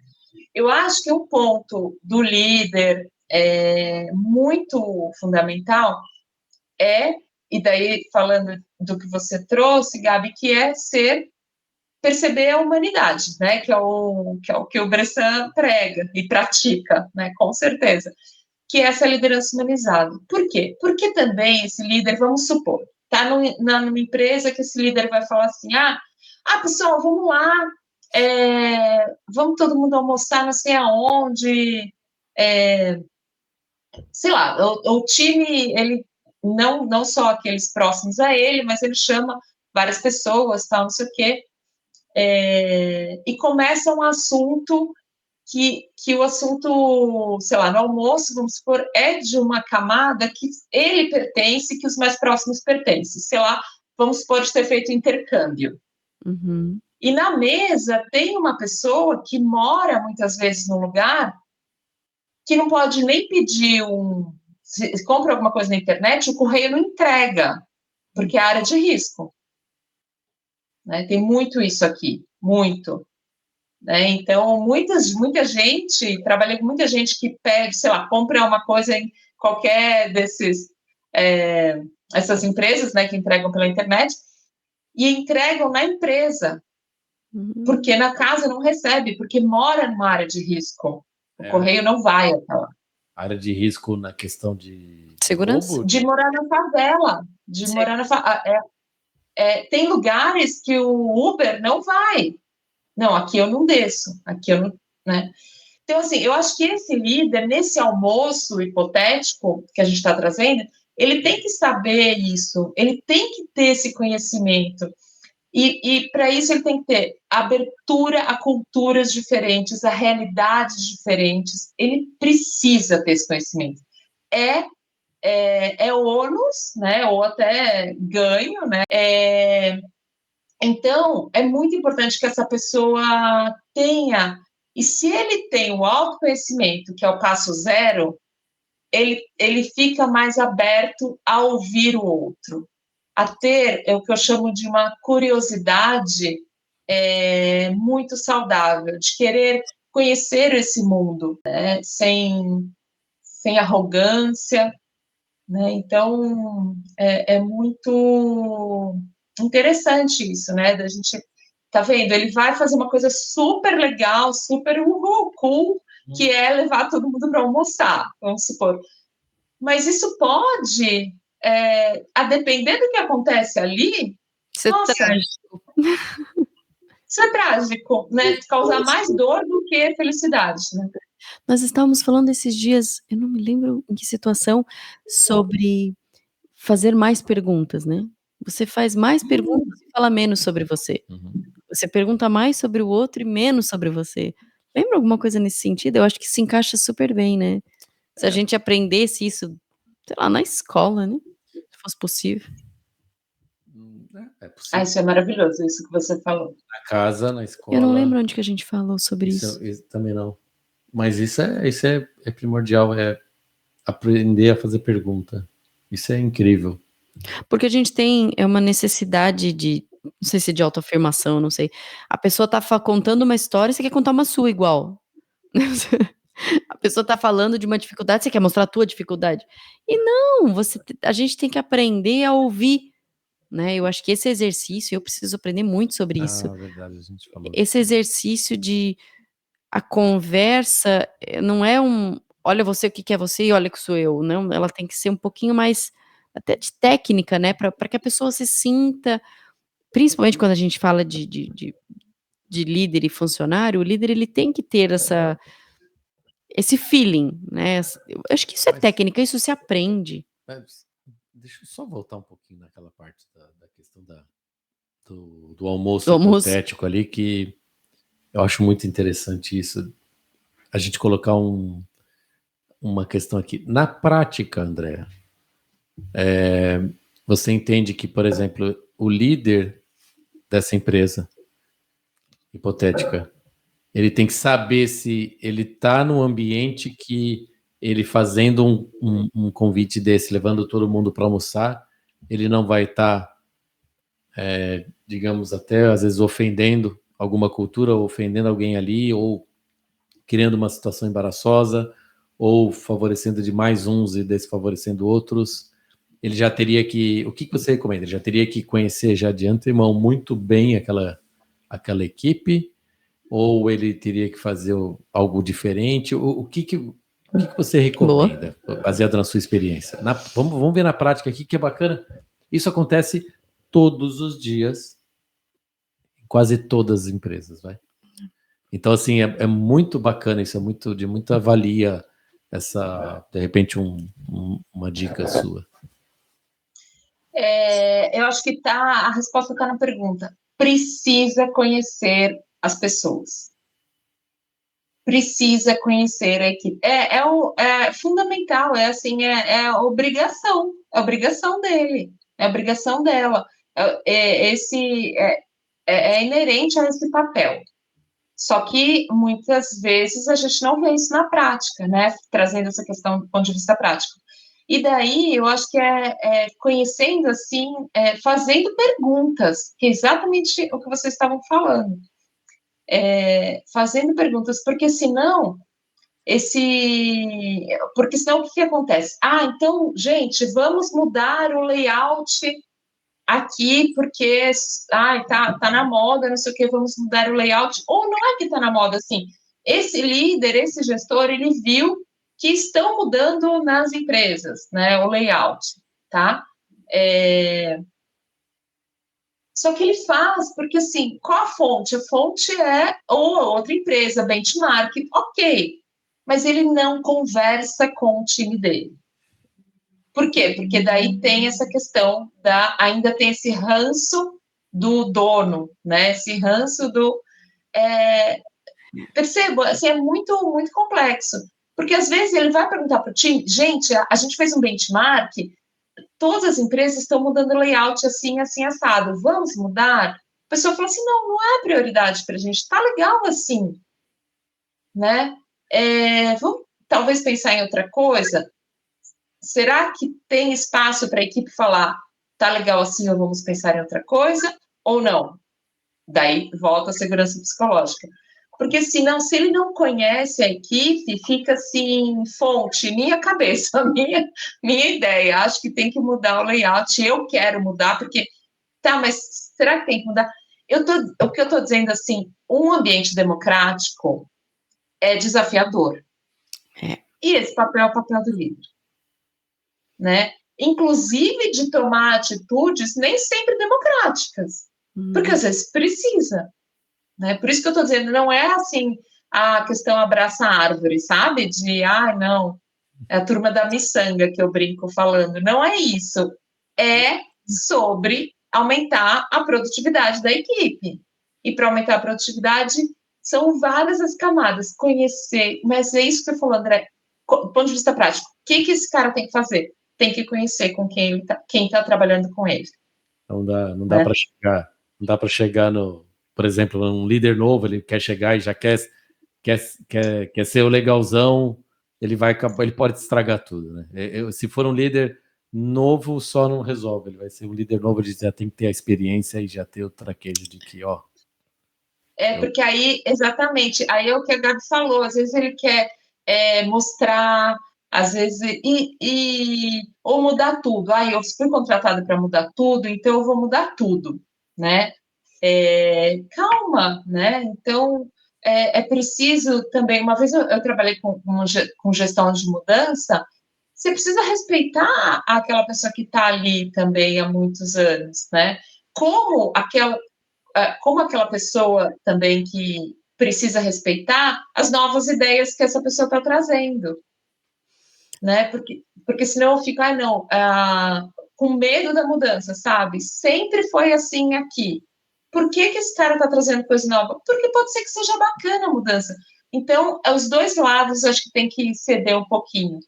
Eu acho que um ponto do líder muito fundamental e daí falando do que você trouxe, Gabi, que é perceber a humanidade, né, que é o que o Bressan prega e pratica, né, com certeza, que é essa liderança humanizada. Por quê? Porque também esse líder, vamos supor, está numa empresa que esse líder vai falar assim, pessoal, vamos lá, vamos todo mundo almoçar não sei aonde, sei lá, o time, ele não só aqueles próximos a ele, mas ele chama várias pessoas, tal, não sei o quê, e começa um assunto que o assunto, sei lá, no almoço, vamos supor, é de uma camada que ele pertence, que os mais próximos pertencem, sei lá, vamos supor de ter feito intercâmbio. Uhum. E na mesa tem uma pessoa que mora muitas vezes num lugar que não pode nem pedir se compra alguma coisa na internet, o correio não entrega, porque é área de risco. Né? Tem muito isso aqui, muito. Né? Então, muita gente, trabalhei com muita gente que pede, sei lá, compra uma coisa em qualquer essas empresas, né, que entregam pela internet, e entregam na empresa, porque na casa não recebe, porque mora numa área de risco. O correio não vai até lá. Área de risco na questão de segurança, roubo, de morar na favela, tem lugares que o Uber não vai. Não, aqui eu não desço, aqui eu não, né? Então, assim, eu acho que esse líder, nesse almoço hipotético que a gente está trazendo, ele tem que saber isso, ele tem que ter esse conhecimento. E para isso ele tem que ter abertura a culturas diferentes, a realidades diferentes. Ele precisa ter esse conhecimento. É ônus, né? Ou até ganho, né? Então, é muito importante que essa pessoa tenha. E se ele tem o autoconhecimento, que é o passo zero, ele fica mais aberto a ouvir o outro, a ter o que eu chamo de uma curiosidade muito saudável, de querer conhecer esse mundo, né, sem arrogância. Né? Então, é muito interessante isso, né? Da gente, tá vendo? Ele vai fazer uma coisa super legal, super cool, que é levar todo mundo para almoçar, vamos supor. Mas isso pode, a depender do que acontece ali, nossa, trágico. Isso é trágico, né? Causar mais dor do que felicidade, né? Nós estávamos falando esses dias, eu não me lembro em que situação, sobre fazer mais perguntas, né? Você faz mais perguntas e fala menos sobre você. Você pergunta mais sobre o outro e menos sobre você. Lembra alguma coisa nesse sentido? Eu acho que se encaixa super bem, né? Se a gente aprendesse isso, sei lá, na escola, né? Se fosse possível. É possível. Isso é maravilhoso, isso que você falou. Na casa, na escola. Eu não lembro onde que a gente falou sobre isso. Também não. Mas isso é primordial, é aprender a fazer pergunta. Isso é incrível. Porque a gente tem uma necessidade não sei se de autoafirmação, não sei. A pessoa tá contando uma história, você quer contar uma sua igual. A pessoa tá falando de uma dificuldade, você quer mostrar a tua dificuldade. E não, a gente tem que aprender a ouvir, né? Eu acho que esse exercício, eu preciso aprender muito sobre isso. Verdade, a gente falou. Esse exercício de a conversa não é olha você o que é você e olha que sou eu, não, ela tem que ser um pouquinho mais até de técnica, né, para que a pessoa se sinta, principalmente quando a gente fala de líder e funcionário, o líder ele tem que ter esse feeling, né, eu acho que isso é técnica, isso se aprende. Deixa eu só voltar um pouquinho naquela parte da questão do almoço hipotético ali, que eu acho muito interessante isso, a gente colocar uma questão aqui. Na prática, Andréa, você entende que, por exemplo, o líder dessa empresa hipotética, ele tem que saber se ele está num ambiente que ele fazendo um convite desse, levando todo mundo para almoçar, ele não vai estar digamos, até às vezes ofendendo alguma cultura, ou ofendendo alguém ali, ou criando uma situação embaraçosa, ou favorecendo demais uns e desfavorecendo outros, ele já teria que... O que você recomenda? Ele já teria que conhecer já de antemão muito bem aquela equipe, ou ele teria que fazer algo diferente? O que você recomenda, baseado na sua experiência? Vamos ver na prática aqui, que é bacana. Isso acontece todos os dias, em quase todas as empresas, vai. Então, assim, é muito bacana isso, é de muita valia de repente, uma dica sua. Eu acho que a resposta está na pergunta. Precisa conhecer as pessoas. Precisa conhecer a equipe. É fundamental, é obrigação dele, é obrigação dela. É inerente a esse papel. Só que, muitas vezes, a gente não vê isso na prática, né? Trazendo essa questão do ponto de vista prático. E daí, eu acho que conhecendo, assim, fazendo perguntas, que é exatamente o que vocês estavam falando. Fazendo perguntas, porque senão, o que acontece? Então, gente, vamos mudar o layout aqui, porque tá na moda, não sei o que, vamos mudar o layout, ou não é que tá na moda, assim, esse líder, esse gestor, ele viu que estão mudando nas empresas, né, o layout, tá? Só que ele faz, porque assim, qual a fonte? A fonte é ou a outra empresa, benchmark, ok, mas ele não conversa com o time dele. Por quê? Porque daí tem essa questão ainda tem esse ranço do dono, né? Esse ranço do... percebo, assim, é muito, muito complexo. Porque, às vezes, ele vai perguntar para o time, gente, a gente fez um benchmark, todas as empresas estão mudando o layout assim, assim, assado, vamos mudar? A pessoa fala assim, não é prioridade para a gente, tá legal assim, né? Vamos talvez pensar em outra coisa? Será que tem espaço para a equipe falar, tá legal assim, ou vamos pensar em outra coisa? Ou não? Daí volta a segurança psicológica. Porque senão, se ele não conhece a equipe, fica assim, fonte, minha cabeça, minha ideia, acho que tem que mudar o layout, eu quero mudar, porque, mas será que tem que mudar? O que eu estou dizendo, assim, um ambiente democrático é desafiador. E esse papel é o papel do líder. Né? Inclusive de tomar atitudes nem sempre democráticas, porque às vezes precisa, né? Por isso que eu estou dizendo, não é assim a questão abraça a árvore, sabe? Não, é a turma da miçanga que eu brinco falando, não é isso, é sobre aumentar a produtividade da equipe, e para aumentar a produtividade são várias as camadas, conhecer, mas é isso que você falou, André, do ponto de vista prático, o que esse cara tem que fazer? Tem que conhecer com quem está trabalhando com ele. Não dá para chegar por exemplo, um líder novo, ele quer chegar e já quer ser o legalzão, ele pode estragar tudo, né? Se for um líder novo, só não resolve, ele vai ser um líder novo, ele já tem que ter a experiência e já ter o traquejo de que, porque aí, exatamente, aí é o que a Gabi falou, às vezes ele quer mostrar, às vezes, ou mudar tudo. Eu fui contratada para mudar tudo, então eu vou mudar tudo, né? Calma, né? Então, é preciso também, uma vez eu trabalhei com gestão de mudança, você precisa respeitar aquela pessoa que está ali também há muitos anos, né? Como aquela pessoa também que precisa respeitar as novas ideias que essa pessoa está trazendo, né? Porque senão eu fico, com medo da mudança, sabe? Sempre foi assim aqui. Por que esse cara está trazendo coisa nova? Porque pode ser que seja bacana a mudança. Então, os dois lados, eu acho que tem que ceder um pouquinho.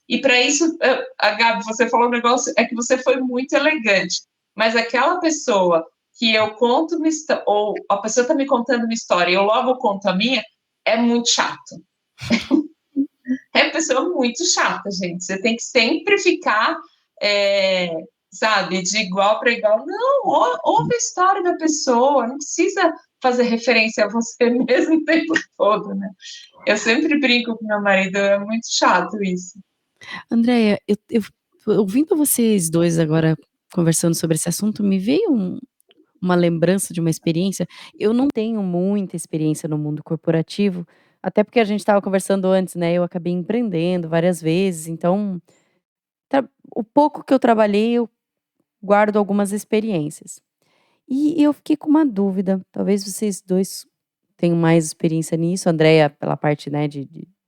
E para isso, a Gabi, você falou um negócio, é que você foi muito elegante, mas aquela pessoa que eu conto uma história, ou a pessoa está me contando uma história e eu logo conto a minha, é muito chato. É pessoa muito chata, gente. Você tem que sempre ficar sabe, de igual para igual. Não, ouve a história da pessoa, não precisa fazer referência a você mesmo o tempo todo, né? Eu sempre brinco com meu marido, é muito chato isso. Andréia, eu ouvindo vocês dois agora conversando sobre esse assunto, me veio uma lembrança de uma experiência. Eu não tenho muita experiência no mundo corporativo, até porque a gente estava conversando antes, né? Eu acabei empreendendo várias vezes, então o pouco que eu trabalhei, eu guardo algumas experiências. E eu fiquei com uma dúvida, talvez vocês dois tenham mais experiência nisso, Andréia pela parte, né,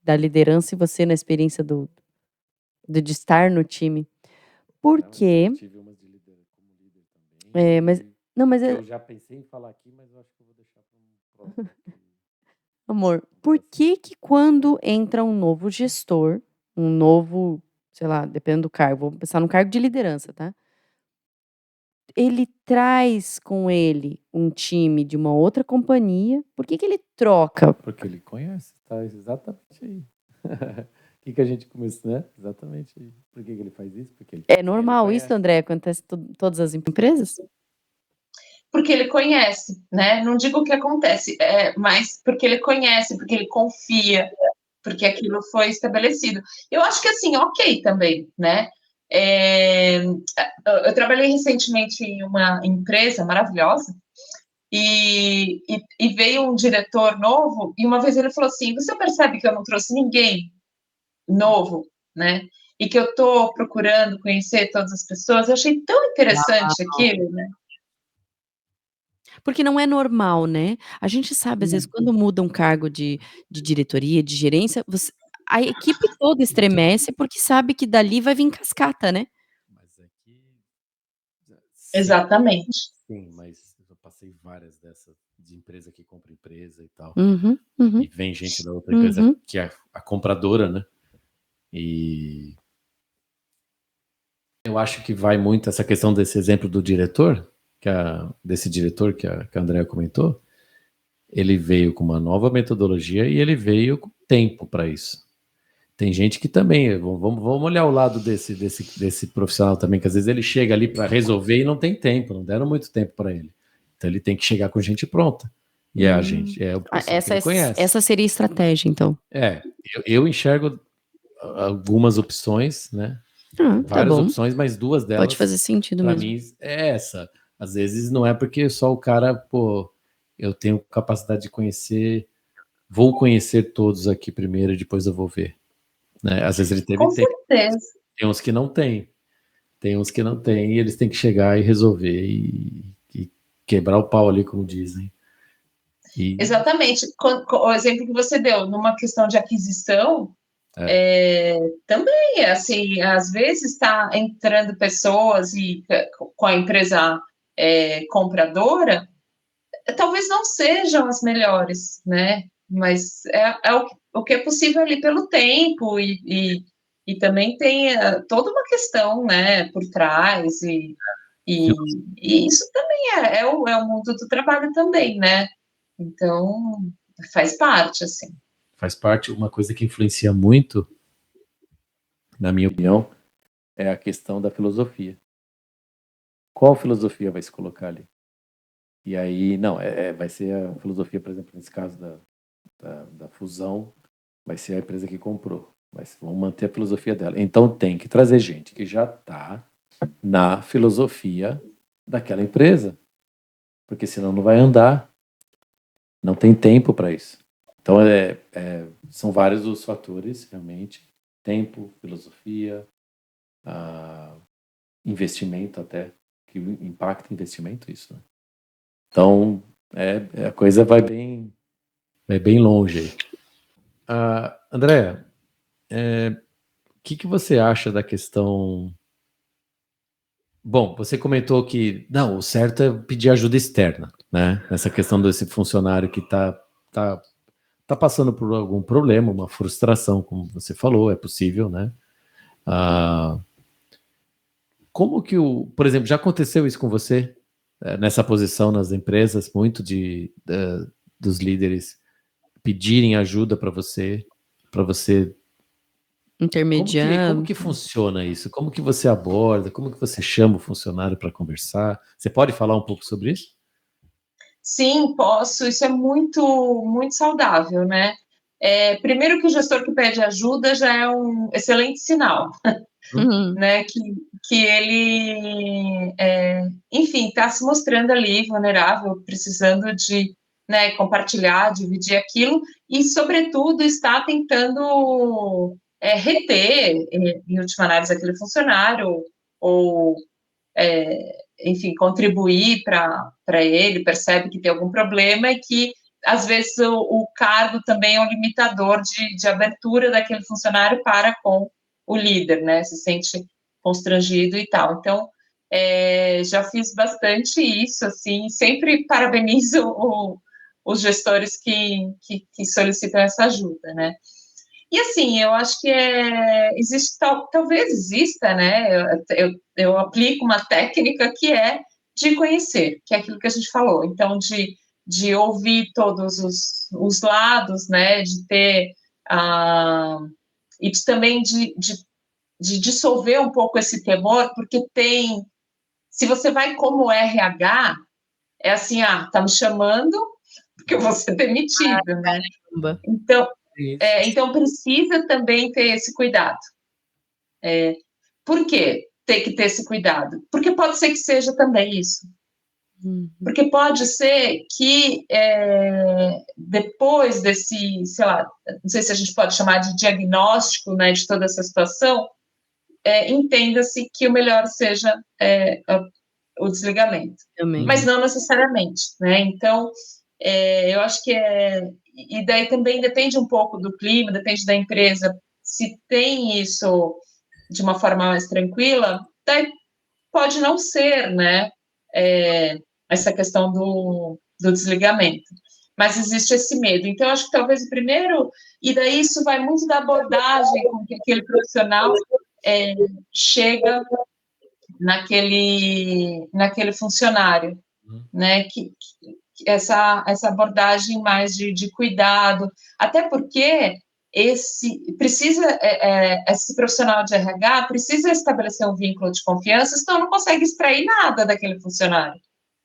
da liderança e você na experiência de estar no time. Por quê? Eu tive umas de líder como líder também. Mas não, mas Eu já pensei em falar aqui, mas eu acho que eu vou deixar para um próximo. amor, por que quando entra um novo gestor, um novo, sei lá, dependendo do cargo, vou pensar no cargo de liderança, tá? Ele traz com ele um time de uma outra companhia, por que ele troca? Porque ele conhece, tá exatamente aí. O que a gente começou, né? Exatamente aí. Por que ele faz isso? Porque É normal isso, André? Acontece em todas as empresas? Porque ele conhece, né? Não digo o que acontece, mas porque ele conhece, porque ele confia, porque aquilo foi estabelecido. Eu acho que assim, ok também, né? Eu trabalhei recentemente em uma empresa maravilhosa e veio um diretor novo e uma vez ele falou assim: você percebe que eu não trouxe ninguém novo, né? E que eu estou procurando conhecer todas as pessoas. Eu achei tão interessante aquilo, né? Porque não é normal, né? A gente sabe, às vezes, quando muda um cargo de diretoria, de gerência, a equipe toda estremece porque sabe que dali vai vir cascata, né? Mas aqui. Exatamente. Sim, mas eu passei várias dessas de empresa que compra empresa e tal. Uhum. E vem gente da outra empresa que é a compradora, né? E eu acho que vai muito essa questão desse exemplo do diretor, desse diretor que a Andrea comentou. Ele veio com uma nova metodologia e ele veio com tempo para isso. Tem gente que também, vamos olhar o lado desse profissional também, que às vezes ele chega ali para resolver e não tem tempo, não deram muito tempo para ele. Então ele tem que chegar com gente pronta. E é a gente, é o pessoal que ele conhece. Essa seria a estratégia, então. Eu enxergo algumas opções, né? Várias opções, mas duas delas. Pode fazer sentido pra mesmo. Mim é essa. Às vezes não é porque só o cara, pô, eu tenho capacidade de conhecer, vou conhecer todos aqui primeiro e depois eu vou ver. Né? Às vezes ele teve Com tempo. certeza. Tem uns que não tem. Tem uns que não tem e eles têm que chegar e resolver e quebrar o pau ali, como dizem. Exatamente. O exemplo que você deu, numa questão de aquisição, também, assim, às vezes está entrando pessoas e com a empresa compradora, talvez não sejam as melhores, né? Mas é o que é possível ali pelo tempo e também tem toda uma questão, né, por trás e isso também é o mundo do trabalho também, né? Então, faz parte, assim. Faz parte, uma coisa que influencia muito, na minha opinião, é a questão da filosofia. Qual filosofia vai se colocar ali? E aí, não, vai ser a filosofia, por exemplo, nesse caso da fusão, vai ser a empresa que comprou. Mas vamos manter a filosofia dela. Então tem que trazer gente que já está na filosofia daquela empresa. Porque senão não vai andar. Não tem tempo para isso. Então são vários os fatores, realmente. Tempo, filosofia, investimento até, que impacta investimento isso, né? Então, a coisa vai bem longe aí. André, o que você acha da questão... Bom, você comentou que, não, o certo é pedir ajuda externa, né? Nessa questão desse funcionário que está passando por algum problema, uma frustração, como você falou, é possível, né? Como que por exemplo, já aconteceu isso com você? Nessa posição nas empresas, muito dos líderes pedirem ajuda para você Como Intermediando. que funciona isso? Como que você aborda? Como que você chama o funcionário para conversar? Você pode falar um pouco sobre isso? Sim, posso. Isso é muito, muito saudável, né? Primeiro que o gestor que pede ajuda já é um excelente sinal, Uhum. né? Que ele, enfim, está se mostrando ali vulnerável, precisando de, né, compartilhar, dividir aquilo e, sobretudo, está tentando reter, em última análise, aquele funcionário ou enfim, contribuir para ele, percebe que tem algum problema e que, às vezes, o cargo também é um limitador de abertura daquele funcionário para com o líder, né? Se sente constrangido e tal. Então, já fiz bastante isso, assim, sempre parabenizo os gestores que solicitam essa ajuda, né? E assim, eu acho que existe, talvez exista, né? Eu aplico uma técnica que é de conhecer, que é aquilo que a gente falou. Então, de ouvir todos os lados, né? De ter e também de dissolver um pouco esse temor, porque se você vai como RH, é assim, tá me chamando porque eu vou ser demitido, né? Caramba. Então precisa também ter esse cuidado. Por que ter que ter esse cuidado? Porque pode ser que seja também isso. Porque pode ser que depois desse, sei lá, não sei se a gente pode chamar de diagnóstico, né, de toda essa situação, entenda-se que o melhor seja o desligamento. Também. Mas não necessariamente, né? Então, eu acho que e daí também depende um pouco do clima, depende da empresa. Se tem isso de uma forma mais tranquila, daí pode não ser, né? Essa questão do desligamento. Mas existe esse medo. Então, acho que talvez o primeiro, e daí isso vai muito da abordagem com que aquele profissional chega naquele funcionário, né? Que essa abordagem mais de cuidado, até porque esse profissional de RH precisa estabelecer um vínculo de confiança, senão não consegue extrair nada daquele funcionário.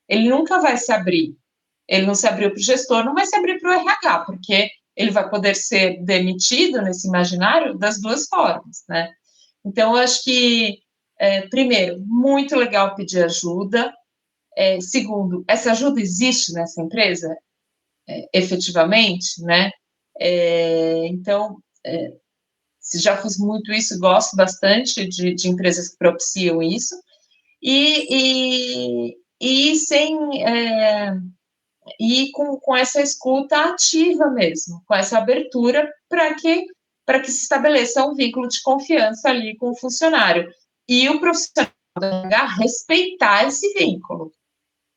Ele nunca vai se abrir. Ele não se abriu para o gestor, não vai se abrir para o RH, porque ele vai poder ser demitido nesse imaginário das duas formas, né? Então, eu acho que, primeiro, muito legal pedir ajuda. Segundo, essa ajuda existe nessa empresa, efetivamente, né? Então, já fiz muito isso, gosto bastante de empresas que propiciam isso, e com essa escuta ativa mesmo, com essa abertura para que se estabeleça um vínculo de confiança ali com o funcionário. E o profissional do RH respeitar esse vínculo,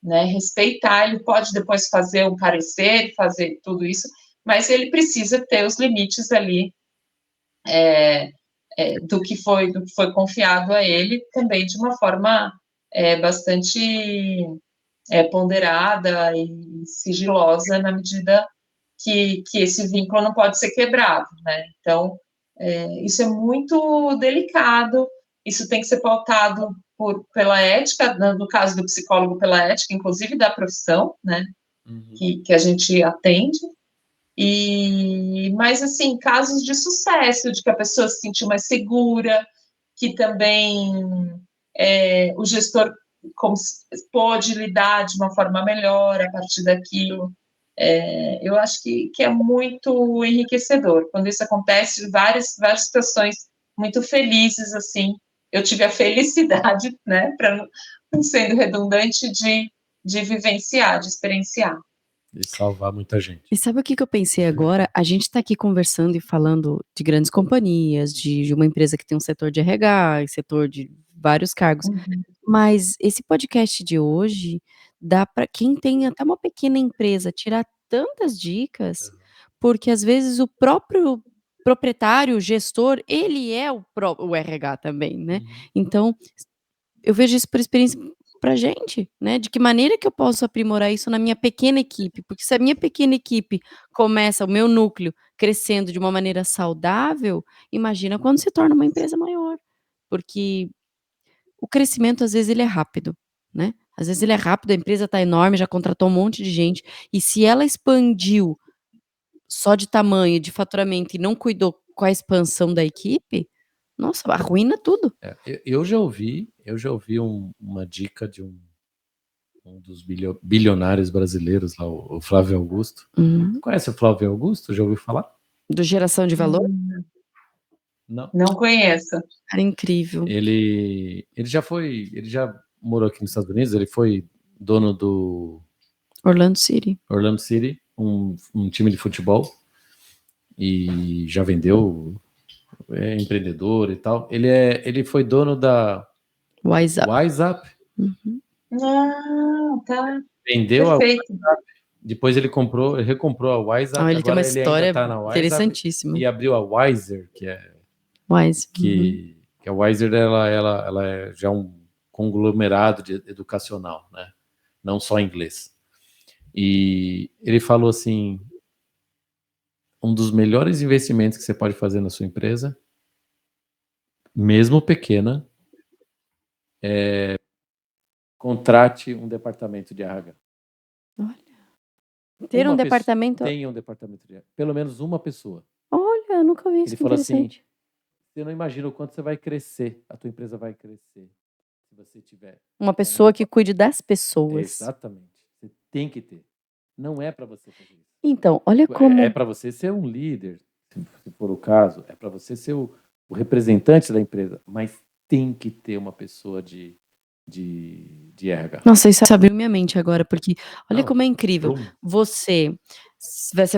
né? Respeitar, ele pode depois fazer um parecer, fazer tudo isso, mas ele precisa ter os limites ali do que foi confiado a ele, também de uma forma bastante ponderada e sigilosa, na medida que esse vínculo não pode ser quebrado, né? Então, isso é muito delicado, isso tem que ser pautado pela ética, no caso do psicólogo, pela ética, inclusive da profissão, né? Que a gente atende. Mas, assim, casos de sucesso, de que a pessoa se sentiu mais segura, que também o gestor pôde lidar de uma forma melhor a partir daquilo. Eu acho que é muito enriquecedor. Quando isso acontece, várias situações muito felizes, assim. Eu tive a felicidade, né, para não sendo redundante, de vivenciar, de experienciar. E salvar muita gente. E sabe o que eu pensei agora? A gente está aqui conversando e falando de grandes companhias, de uma empresa que tem um setor de RH, setor de vários cargos. Mas esse podcast de hoje dá para quem tem até uma pequena empresa tirar tantas dicas, porque às vezes o próprio proprietário, o gestor, ele é o RH também, né? Então, eu vejo isso por experiência pra gente, né? De que maneira que eu posso aprimorar isso na minha pequena equipe? Porque se a minha pequena equipe começa, o meu núcleo, crescendo de uma maneira saudável, imagina quando se torna uma empresa maior. Porque o crescimento, às vezes, ele é rápido, né? Às vezes ele é rápido, a empresa tá enorme, já contratou um monte de gente, e se ela expandiu só de tamanho, de faturamento, e não cuidou com a expansão da equipe, nossa, arruína tudo. Eu já ouvi uma dica de um dos bilionários brasileiros lá, o Flávio Augusto. Conhece o Flávio Augusto? Já ouviu falar? Do Geração de Valor? Não conheço. Cara, incrível. Ele já morou aqui nos Estados Unidos, ele foi dono do Orlando City, um time de futebol, e já vendeu, é empreendedor e tal. Ele foi dono da WhatsApp. Ah, tá. Vendeu Perfeito. a WhatsApp, depois ele recomprou a WhatsApp. Ele tem uma Agora ele história ainda tá na WhatsApp interessantíssima. e abriu a Wiser, que a Wiser ela é já um conglomerado educacional, né? Não só inglês. E ele falou assim: um dos melhores investimentos que você pode fazer na sua empresa, mesmo pequena, é contrate um departamento de RH. Olha. Tenha um departamento de RH. Pelo menos uma pessoa. Olha, eu nunca vi isso. Ele falou assim: você não imagina o quanto você vai crescer, a tua empresa vai crescer, se você tiver uma pessoa que cuide das pessoas. Exatamente. Você tem que ter. Não é para você fazer isso. Então, olha como... É para você ser um líder, se for o caso. É para você ser o representante da empresa. Mas tem que ter uma pessoa de RH. Nossa, isso abriu minha mente agora, porque olha como é incrível. Você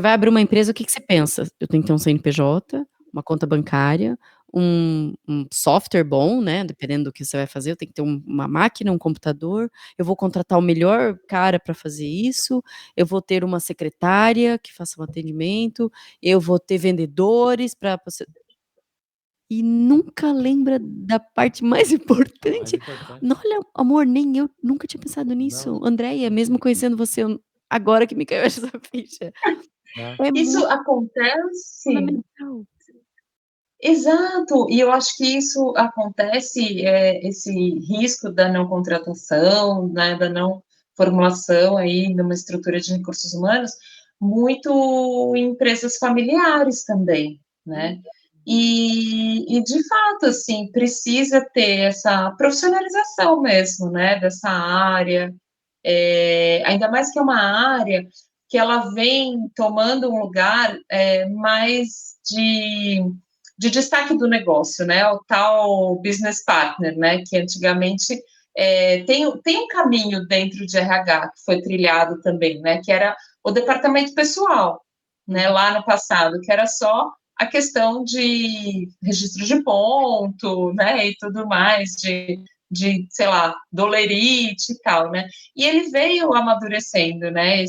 vai abrir uma empresa, o que você pensa? Eu tenho que ter um CNPJ, uma conta bancária, um software bom, né? Dependendo do que você vai fazer, eu tenho que ter uma máquina, um computador, eu vou contratar o melhor cara para fazer isso, eu vou ter uma secretária que faça um atendimento, eu vou ter vendedores para você... E nunca lembra da parte mais importante. Olha, amor, nem eu nunca tinha pensado nisso. Andréia, mesmo conhecendo você, agora que me caiu essa ficha. Isso acontece. Fundamental. Exato, e eu acho que isso acontece, esse risco da não contratação, né, da não formulação aí numa estrutura de recursos humanos, muito em empresas familiares também, né? E de fato, assim, precisa ter essa profissionalização mesmo, né, dessa área, ainda mais que é uma área que ela vem tomando um lugar mais de destaque do negócio, né? O tal business partner, né? Que antigamente tem um caminho dentro de RH que foi trilhado também, né? Que era o departamento pessoal, né? Lá no passado, que era só a questão de registro de ponto, né? E tudo mais, de sei lá, dolerite e tal, né? E ele veio amadurecendo, né?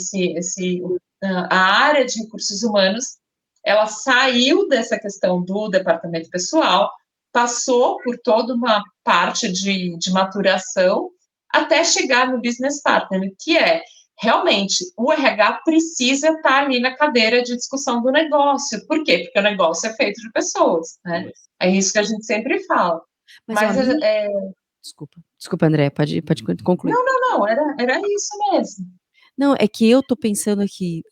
A área de recursos humanos, ela saiu dessa questão do departamento pessoal, passou por toda uma parte de maturação, até chegar no business partner, que é realmente o RH precisa estar ali na cadeira de discussão do negócio. Por quê? Porque o negócio é feito de pessoas, né? É isso que a gente sempre fala. Mas Desculpa, André, pode concluir. Não, era isso mesmo. Não, é que eu tô pensando aqui,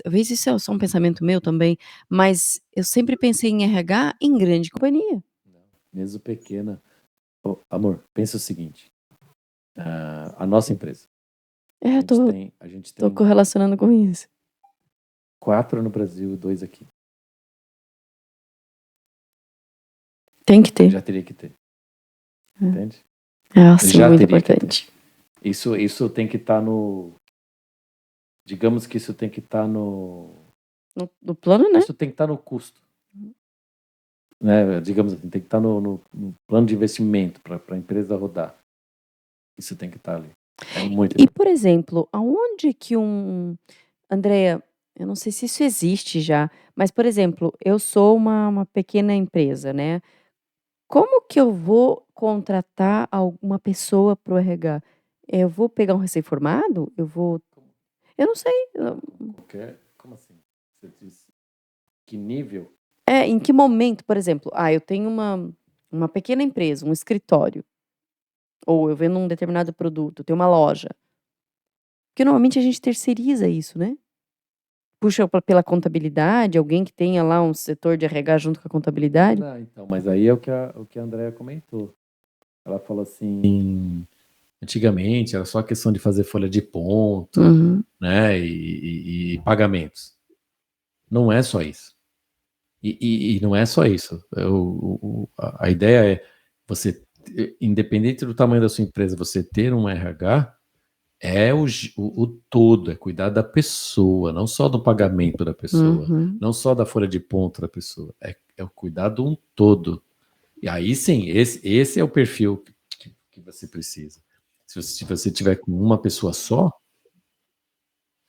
talvez isso é só um pensamento meu também, mas eu sempre pensei em RH em grande companhia. Mesmo pequena. Amor, pensa o seguinte, a nossa empresa. A gente tem tô correlacionando com isso. 4 no Brasil e 2 aqui. Tem que ter. Já teria que ter. Entende? Sim, muito importante. Isso tem que estar no... Digamos que isso tem que estar no plano, né? Isso tem que estar no custo. Né? Digamos assim, tem que estar no plano de investimento para a empresa rodar. Isso tem que estar ali. É muito E, por exemplo, aonde que Andréia, eu não sei se isso existe já, mas, por exemplo, eu sou uma pequena empresa, né? Como que eu vou contratar alguma pessoa para o RH? Eu vou pegar um recém-formado? Eu não sei. Como assim? Você disse que nível? Em que momento, por exemplo, eu tenho uma pequena empresa, um escritório, ou eu vendo um determinado produto, tenho uma loja. Porque normalmente a gente terceiriza isso, né? Puxa pela contabilidade, alguém que tenha lá um setor de RH junto com a contabilidade. Então, mas aí é o que a Andrea comentou. Ela falou assim, antigamente era só questão de fazer folha de ponto, né, e pagamentos. Não é só isso. E não é só isso. A ideia é você, independente do tamanho da sua empresa, você ter um RH é o todo, é cuidar da pessoa, não só do pagamento da pessoa, não só da folha de ponto da pessoa, é o cuidar de um todo. E aí sim, esse é o perfil que você precisa. Se você tiver com uma pessoa só,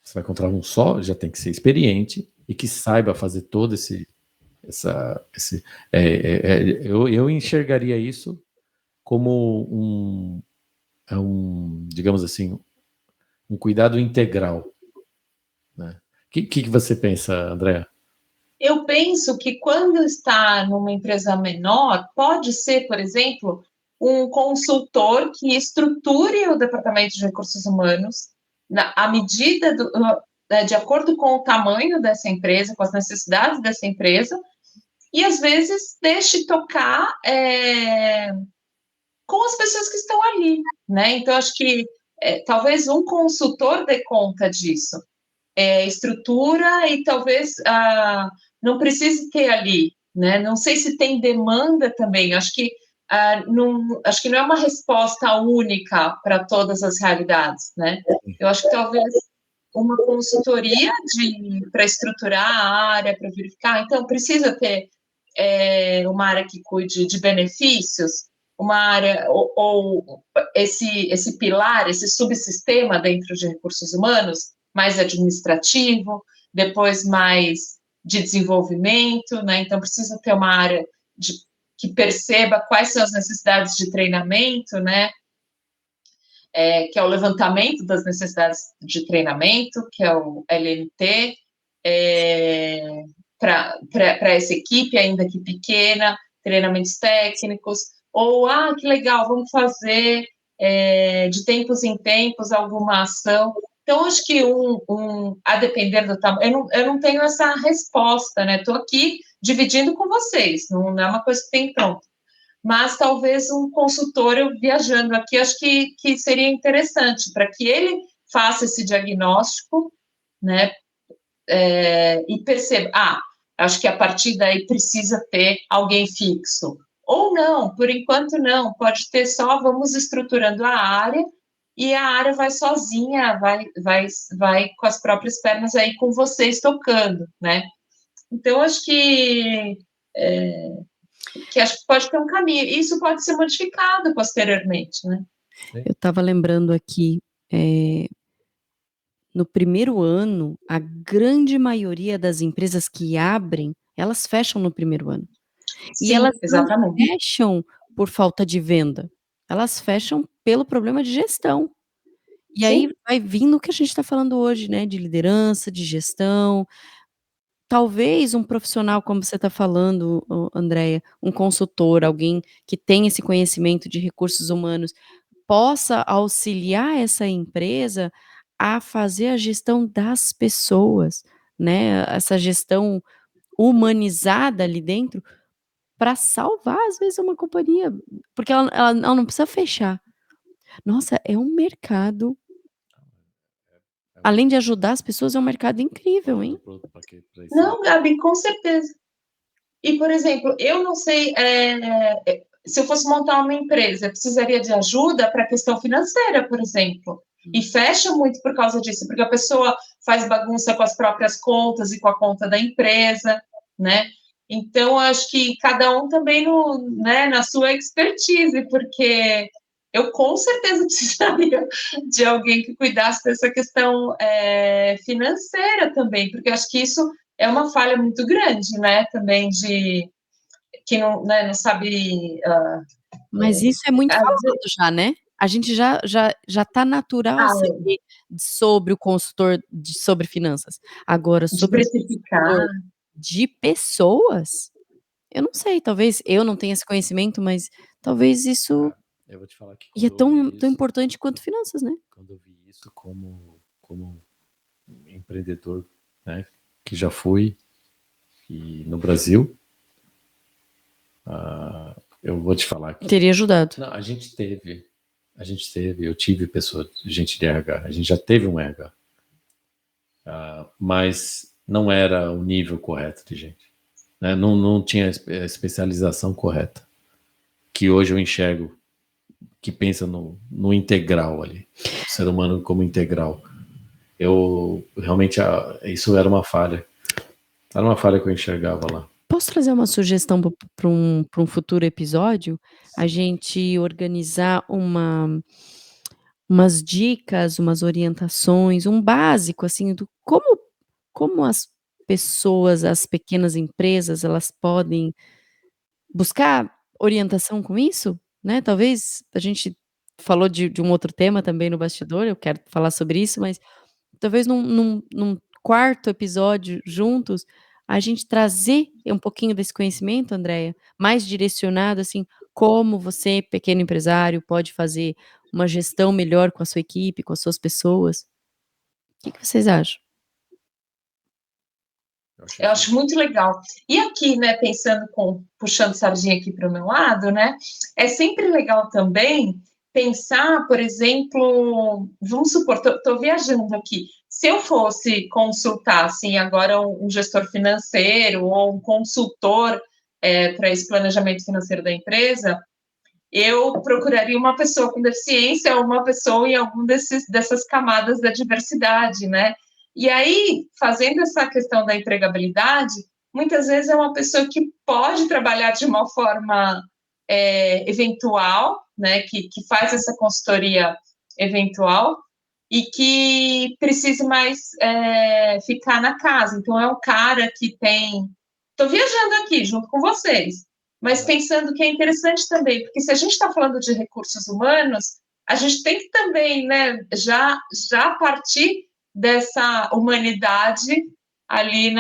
você vai encontrar um só, já tem que ser experiente e que saiba fazer todo eu enxergaria isso como digamos assim, um cuidado integral, né? Que você pensa, Andréa? Eu penso que quando está numa empresa menor, pode ser, por exemplo, um consultor que estruture o departamento de recursos humanos à medida de acordo com o tamanho dessa empresa, com as necessidades dessa empresa, e às vezes deixe tocar com as pessoas que estão ali, né? Então, acho que talvez um consultor dê conta disso, estrutura e talvez não precise ter ali, né? Não sei se tem demanda também. Acho que acho que não é uma resposta única para todas as realidades, né? Eu acho que talvez uma consultoria para estruturar a área, para verificar. Então, precisa ter uma área que cuide de benefícios, uma área ou esse pilar, esse subsistema dentro de recursos humanos, mais administrativo, depois mais de desenvolvimento, né? Então precisa ter uma área que perceba quais são as necessidades de treinamento, né? Que é o levantamento das necessidades de treinamento, que é o LNT, para essa equipe, ainda que pequena, treinamentos técnicos, ou, que legal, vamos fazer de tempos em tempos alguma ação. Então, acho que a depender do tamanho, eu não tenho essa resposta, né? Estou aqui dividindo com vocês, não é uma coisa que tem pronto. Mas talvez um consultor, eu viajando aqui, acho que seria interessante, para que ele faça esse diagnóstico, né? E perceba, acho que a partir daí precisa ter alguém fixo. Ou não, por enquanto não, pode ter só, vamos estruturando a área, e a área vai sozinha, vai com as próprias pernas aí com vocês tocando, né? Então, acho que acho que pode ter um caminho. Isso pode ser modificado posteriormente, né? Eu estava lembrando aqui, no primeiro ano, a grande maioria das empresas que abrem, elas fecham no primeiro ano. Sim, E elas não exatamente. fecham por falta de venda, elas fecham pelo problema de gestão. E aí vai vindo o que a gente está falando hoje, né, de liderança, de gestão. Talvez um profissional, como você está falando, Andréia, um consultor, alguém que tem esse conhecimento de recursos humanos, possa auxiliar essa empresa a fazer a gestão das pessoas, né, essa gestão humanizada ali dentro, para salvar, às vezes, uma companhia, porque ela não precisa fechar. Nossa, é um mercado, além de ajudar as pessoas, é um mercado incrível, hein? Não, Gabi, com certeza. E, por exemplo, eu não sei, se eu fosse montar uma empresa, eu precisaria de ajuda para a questão financeira, por exemplo. E fecha muito por causa disso, porque a pessoa faz bagunça com as próprias contas e com a conta da empresa, né? Então, acho que cada um também na sua expertise, porque eu com certeza precisaria de alguém que cuidasse dessa questão financeira também, porque acho que isso é uma falha muito grande, né? Também que não, né, não sabe... Mas isso é muito falado já, né? A gente já tá natural saber sobre o consultor sobre finanças. Agora, sobre o consultor de pessoas, eu não sei, talvez eu não tenha esse conhecimento, mas talvez isso eu vou te falar que é tão importante quanto finanças, né? Quando eu vi isso como empreendedor, né, que já fui e no Brasil, eu vou te falar que... Teria ajudado. Não, a gente teve, eu tive gente de RH, a gente já teve um RH, mas não era o nível correto de gente, né? Não tinha a especialização correta, que hoje eu enxergo, que pensa no integral ali, o ser humano como integral. Eu realmente, isso era uma falha que eu enxergava lá. Posso trazer uma sugestão para um futuro episódio? A gente organizar umas dicas, umas orientações, um básico, assim, do como as pessoas, as pequenas empresas, elas podem buscar orientação com isso, né? Talvez a gente falou de um outro tema também no bastidor, eu quero falar sobre isso, mas talvez num quarto episódio juntos, a gente trazer um pouquinho desse conhecimento, Andréia, mais direcionado, assim, como você, pequeno empresário, pode fazer uma gestão melhor com a sua equipe, com as suas pessoas. O que vocês acham? Eu acho muito legal. E aqui, né, puxando sardinha aqui para o meu lado, né, é sempre legal também pensar, por exemplo, vamos supor, estou viajando aqui, se eu fosse consultar, assim, agora um gestor financeiro ou um consultor para esse planejamento financeiro da empresa, eu procuraria uma pessoa com deficiência ou uma pessoa em algum dessas camadas da diversidade, né? E aí, fazendo essa questão da empregabilidade, muitas vezes é uma pessoa que pode trabalhar de uma forma eventual, né? Que faz essa consultoria eventual e que precise mais ficar na casa. Então, é um cara que tem... Estou viajando aqui junto com vocês, mas pensando que é interessante também, porque se a gente está falando de recursos humanos, a gente tem que também, né, já partir dessa humanidade ali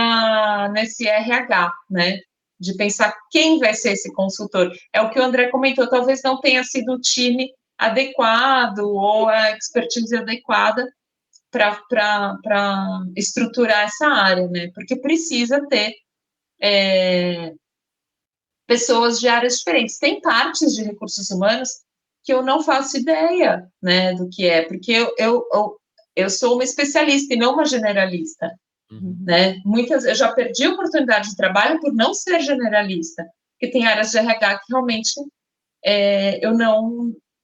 nesse RH, né, de pensar quem vai ser esse consultor. É o que o André comentou, talvez não tenha sido o time adequado ou a expertise adequada para estruturar essa área, né, porque precisa ter pessoas de áreas diferentes. Tem partes de recursos humanos que eu não faço ideia, né, do que é, porque eu sou uma especialista e não uma generalista, né? Eu já perdi a oportunidade de trabalho por não ser generalista, porque tem áreas de RH que realmente eu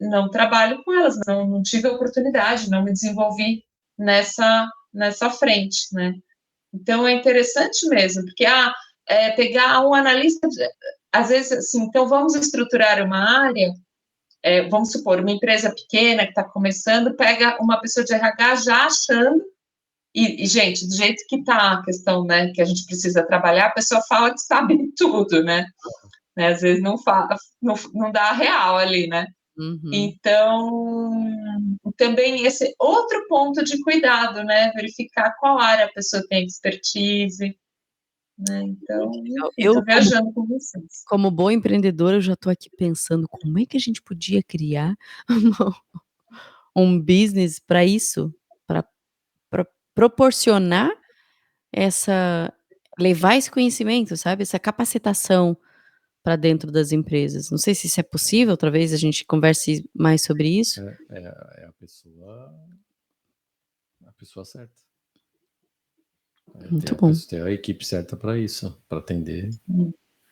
não trabalho com elas, não tive a oportunidade, não me desenvolvi nessa frente, né? Então, é interessante mesmo, porque pegar um analista, às vezes, assim, então vamos estruturar uma área, vamos supor, uma empresa pequena que está começando, pega uma pessoa de RH já achando, e, gente, do jeito que está a questão, né, que a gente precisa trabalhar, a pessoa fala que sabe tudo, né? Às vezes não dá a real ali, né? Então, também esse outro ponto de cuidado, né? Verificar qual área a pessoa tem expertise, né? Então, eu estou viajando com vocês. Como boa empreendedora, eu já estou aqui pensando como é que a gente podia criar um business para isso, para proporcionar levar esse conhecimento, sabe? Essa capacitação para dentro das empresas. Não sei se isso é possível, talvez a gente converse mais sobre isso. É a pessoa certa. Muito bom. Ter a equipe certa para isso, para atender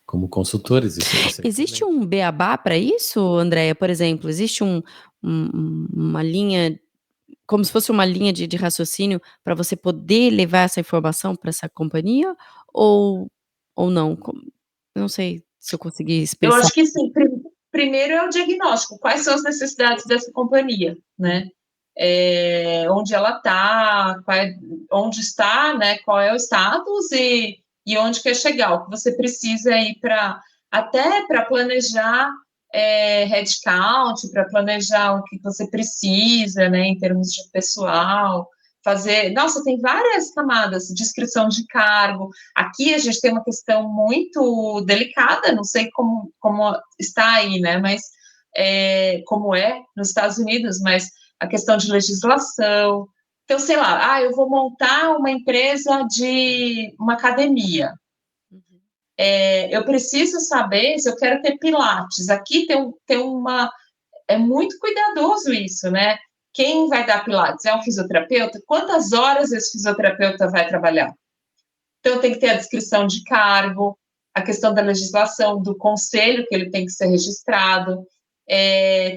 como consultores. Isso existe um beabá para isso, Andréia? Por exemplo, existe uma linha, como se fosse uma linha de raciocínio para você poder levar essa informação para essa companhia? Ou não? Não sei se eu consegui expressar. Eu acho que sim. Primeiro é o diagnóstico. Quais são as necessidades dessa companhia, né? Onde ela está, onde está, né? Qual é o status e onde quer chegar. O que você precisa aí para até para planejar headcount, para planejar o que você precisa, né, em termos de pessoal, fazer... Nossa, tem várias camadas, descrição de cargo. Aqui a gente tem uma questão muito delicada, não sei como está aí, né, mas como é nos Estados Unidos, mas a questão de legislação. Então, sei lá, eu vou montar uma empresa de uma academia. Eu preciso saber se eu quero ter pilates. Aqui tem uma... É muito cuidadoso isso, né? Quem vai dar pilates? É um fisioterapeuta? Quantas horas esse fisioterapeuta vai trabalhar? Então, tem que ter a descrição de cargo, a questão da legislação, do conselho que ele tem que ser registrado.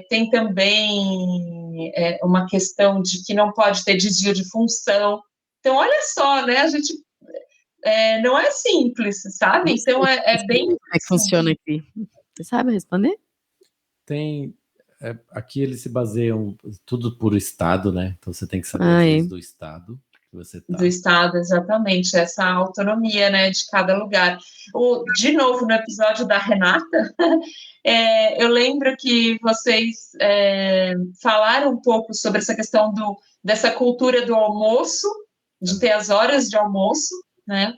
Tem também uma questão de que não pode ter desvio de função. Então, olha só, né? A gente... não é simples, sabe? Então, é bem... Como é que funciona aqui? Você sabe responder? Aqui eles se baseiam tudo por estado, né? Então você tem que saber as leis do estado que você tá. Do estado, exatamente, essa autonomia, né, de cada lugar. De novo, no episódio da Renata, eu lembro que vocês falaram um pouco sobre essa questão dessa cultura do almoço, de ter as horas de almoço, né?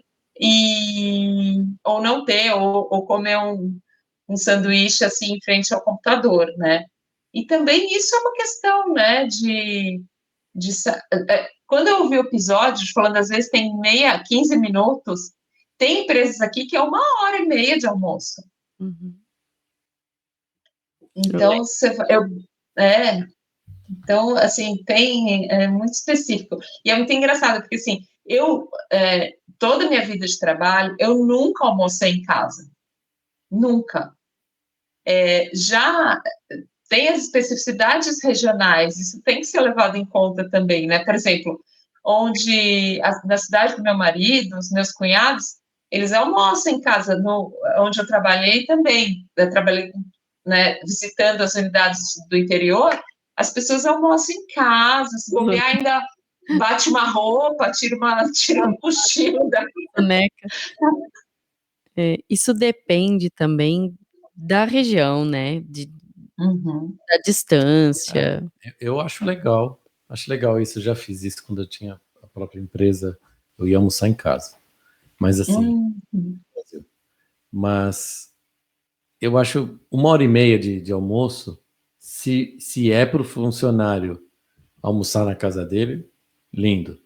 Ou não ter, ou comer um sanduíche assim em frente ao computador, né? E também isso é uma questão, né, quando eu ouvi o episódio, falando às vezes tem 15 minutos, tem empresas aqui que é 1h30 de almoço. Uhum. Então, então, assim, é muito específico. E é muito engraçado, porque, assim, toda a minha vida de trabalho, eu nunca almocei em casa. Nunca. Já tem as especificidades regionais, isso tem que ser levado em conta também, né? Por exemplo, na cidade do meu marido, os meus cunhados, eles almoçam em casa, onde eu trabalhei também. Eu trabalhei, né, visitando as unidades do interior, as pessoas almoçam em casa, se bobear, ainda bate uma roupa, tira um cochilo da boneca. Isso depende também da região, né? Da distância. Eu acho legal isso. Eu já fiz isso quando eu tinha a própria empresa. Eu ia almoçar em casa. Mas assim, mas eu acho 1h30 de almoço, se é para o funcionário almoçar na casa dele, lindo.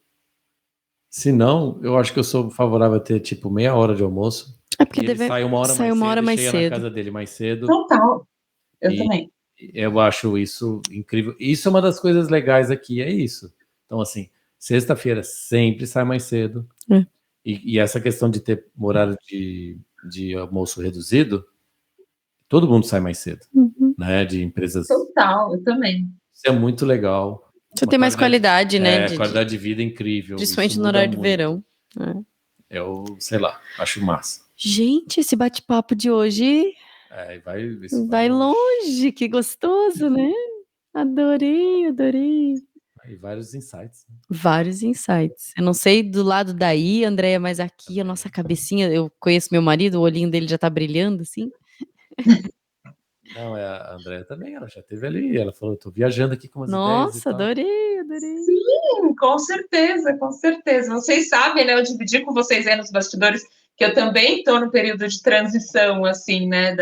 Se não, eu acho que eu sou favorável a ter tipo meia hora de almoço. Porque ele sai uma hora mais cedo, chega na casa dele mais cedo. Total. Eu também. Eu acho isso incrível. Isso é uma das coisas legais aqui, é isso. Então, assim, sexta-feira sempre sai mais cedo. E essa questão de ter horário de almoço reduzido, todo mundo sai mais cedo, né? De empresas. Total, eu também. Isso é muito legal. Você tem mais qualidade, né? Qualidade de vida incrível. Principalmente no horário de verão. Sei lá, acho massa. Gente, esse bate-papo de hoje vai longe, que gostoso, né? Adorei. E vários insights. Vários insights. Eu não sei do lado daí, Andréia, mas aqui a nossa cabecinha, eu conheço meu marido, o olhinho dele já tá brilhando, assim. Não, a Andréia também, ela já esteve ali, ela falou, tô viajando aqui com umas ideias. Nossa, adorei. Sim, com certeza. Vocês sabem, né, eu dividi com vocês aí nos bastidores que eu também estou no período de transição, assim, né,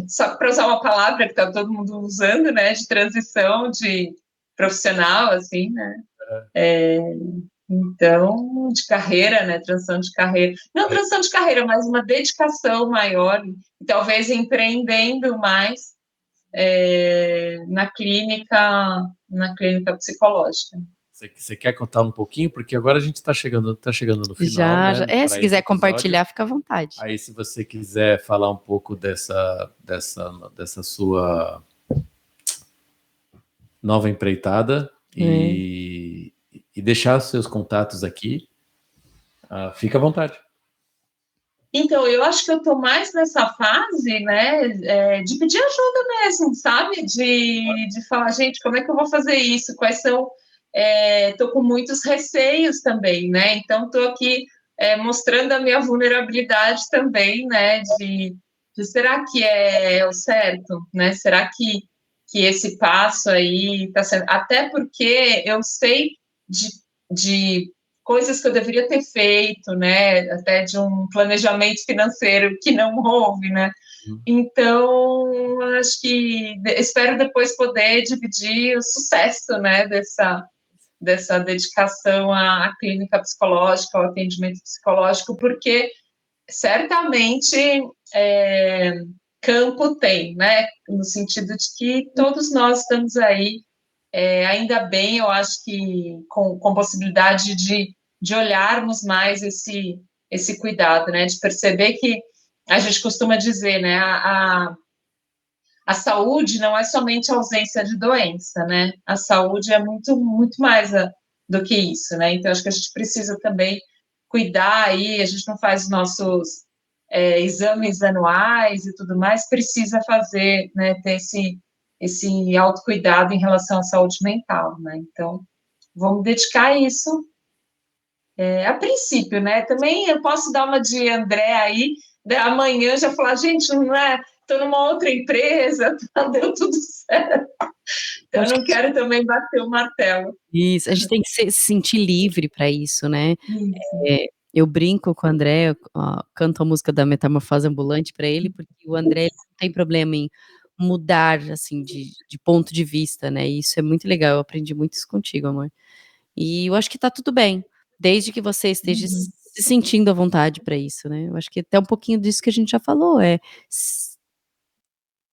só para usar uma palavra que está todo mundo usando, né, de transição de profissional, assim, né, então, de carreira, né, transição de carreira, não transição de carreira, mas uma dedicação maior, e talvez empreendendo mais na clínica psicológica. Você quer contar um pouquinho? Porque agora a gente está chegando no final. Já. Se quiser compartilhar, fica à vontade. Aí, se você quiser falar um pouco dessa sua nova empreitada e deixar seus contatos aqui, fica à vontade. Então, eu acho que eu estou mais nessa fase, né, de pedir ajuda mesmo, sabe? De falar, gente, como é que eu vou fazer isso? Quais são... Estou com muitos receios também, né? Então, estou aqui mostrando a minha vulnerabilidade também, né, de será que é o certo, né? Será que esse passo aí está sendo... Até porque eu sei de coisas que eu deveria ter feito, né? Até de um planejamento financeiro que não houve, né? Então, acho que espero depois poder dividir o sucesso, né, dessa dedicação à clínica psicológica, ao atendimento psicológico, porque certamente campo tem, né? No sentido de que todos nós estamos aí, ainda bem, eu acho que com possibilidade de olharmos mais esse cuidado, né? De perceber que a gente costuma dizer, né? A saúde não é somente a ausência de doença, né? A saúde é muito, muito mais do que isso, né? Então, acho que a gente precisa também cuidar aí, a gente não faz os nossos exames anuais e tudo mais, precisa fazer, né, ter esse autocuidado em relação à saúde mental, né? Então, vamos dedicar a isso a princípio, né? Também eu posso dar uma de André aí, amanhã já falar, gente, não é... Estou numa outra empresa, deu tudo certo. Então, eu não quero também bater o martelo. Isso, a gente tem que se sentir livre para isso, né? Eu brinco com o André, canto a música da Metamorfose Ambulante para ele, porque o André não tem problema em mudar, assim, de ponto de vista, né? E isso é muito legal, eu aprendi muito isso contigo, amor. E eu acho que tá tudo bem, desde que você esteja se sentindo à vontade para isso, né? Eu acho que até um pouquinho disso que a gente já falou,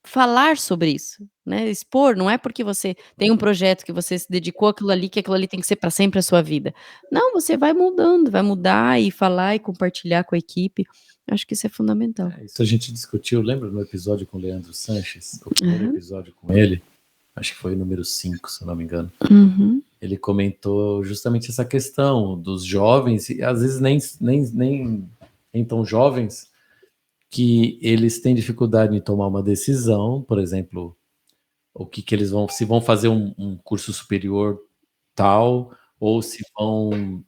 falar sobre isso, né, expor, não é porque você tem um projeto que você se dedicou àquilo ali, que aquilo ali tem que ser para sempre a sua vida. Não, você vai mudando, vai mudar e falar e compartilhar com a equipe, acho que isso é fundamental. Isso a gente discutiu, lembra no episódio com o Leandro Sanches, o primeiro episódio com ele, acho que foi o número 5, se eu não me engano. Ele comentou justamente essa questão dos jovens, e às vezes nem tão jovens, que eles têm dificuldade em tomar uma decisão, por exemplo, o que eles vão, se vão fazer um curso superior tal, ou se vão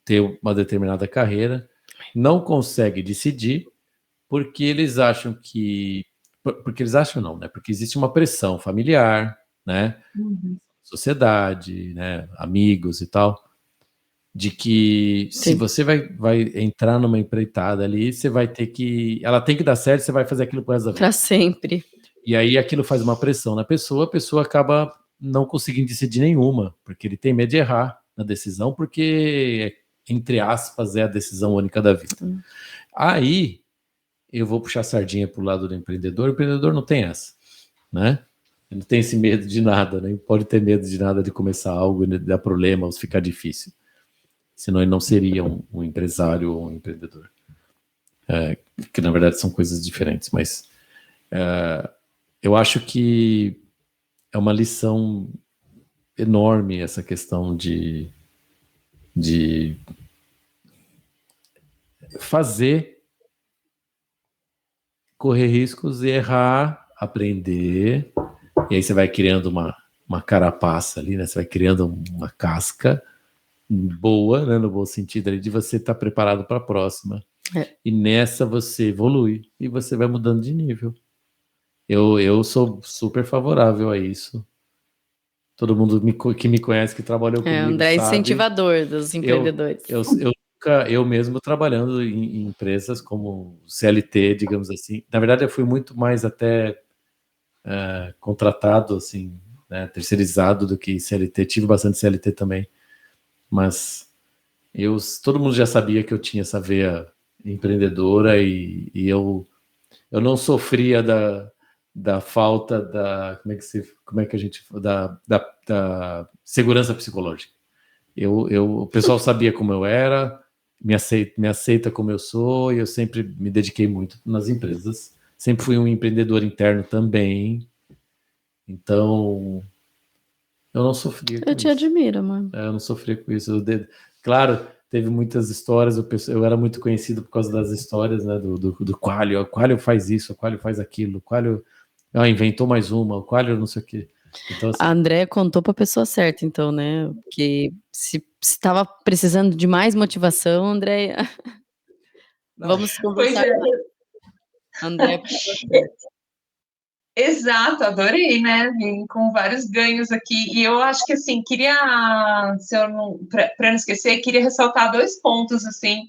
ter uma determinada carreira, não consegue decidir, porque eles acham não, né? Porque existe uma pressão familiar, né? Sociedade, né? Amigos e tal, de que se você vai entrar numa empreitada ali, você vai ter que... Ela tem que dar certo, você vai fazer aquilo pro resto da vida. Para sempre. E aí aquilo faz uma pressão na pessoa, a pessoa acaba não conseguindo decidir nenhuma, porque ele tem medo de errar na decisão, porque, entre aspas, é a decisão única da vida. Aí, eu vou puxar a sardinha pro lado do empreendedor, o empreendedor não tem essa, né? Ele não tem esse medo de nada, nem pode ter medo de nada de começar algo e dar problema ou ficar difícil. Senão ele não seria um empresário ou um empreendedor. Que, na verdade, são coisas diferentes, mas eu acho que é uma lição enorme essa questão de fazer, correr riscos e errar, aprender, e aí você vai criando uma carapaça ali, né? Você vai criando uma casca boa, né, no bom sentido ali, de você estar preparado para a próxima. E nessa você evolui e você vai mudando de nível. Eu sou super favorável a isso. Todo mundo que me conhece, que trabalhou comigo, André é sabe. Incentivador dos empreendedores. Eu mesmo trabalhando em empresas como CLT, digamos assim. Na verdade, eu fui muito mais até contratado, assim, né, terceirizado do que CLT. Tive bastante CLT também. Mas todo mundo já sabia que eu tinha essa veia empreendedora e eu não sofria da falta da da segurança psicológica. O pessoal sabia como eu era, me aceita como eu sou, e eu sempre me dediquei muito nas empresas. Sempre fui um empreendedor interno também. Então, eu não sofria com isso. Eu te admiro, mano. Eu não sofria com isso. Claro, teve muitas histórias, eu era muito conhecido por causa das histórias, né, do Qualio. O Qualio faz isso, o Qualio faz aquilo, o Qualio inventou mais uma, o Qualio não sei o quê. Então, assim, a André contou para a pessoa certa, então, né? Porque se estava precisando de mais motivação, André Vamos Pois conversar é. mais. André, por você. Exato, adorei, né? Vim com vários ganhos aqui. E eu acho que, assim, queria, se eu não, para não esquecer, queria ressaltar 2 pontos, assim,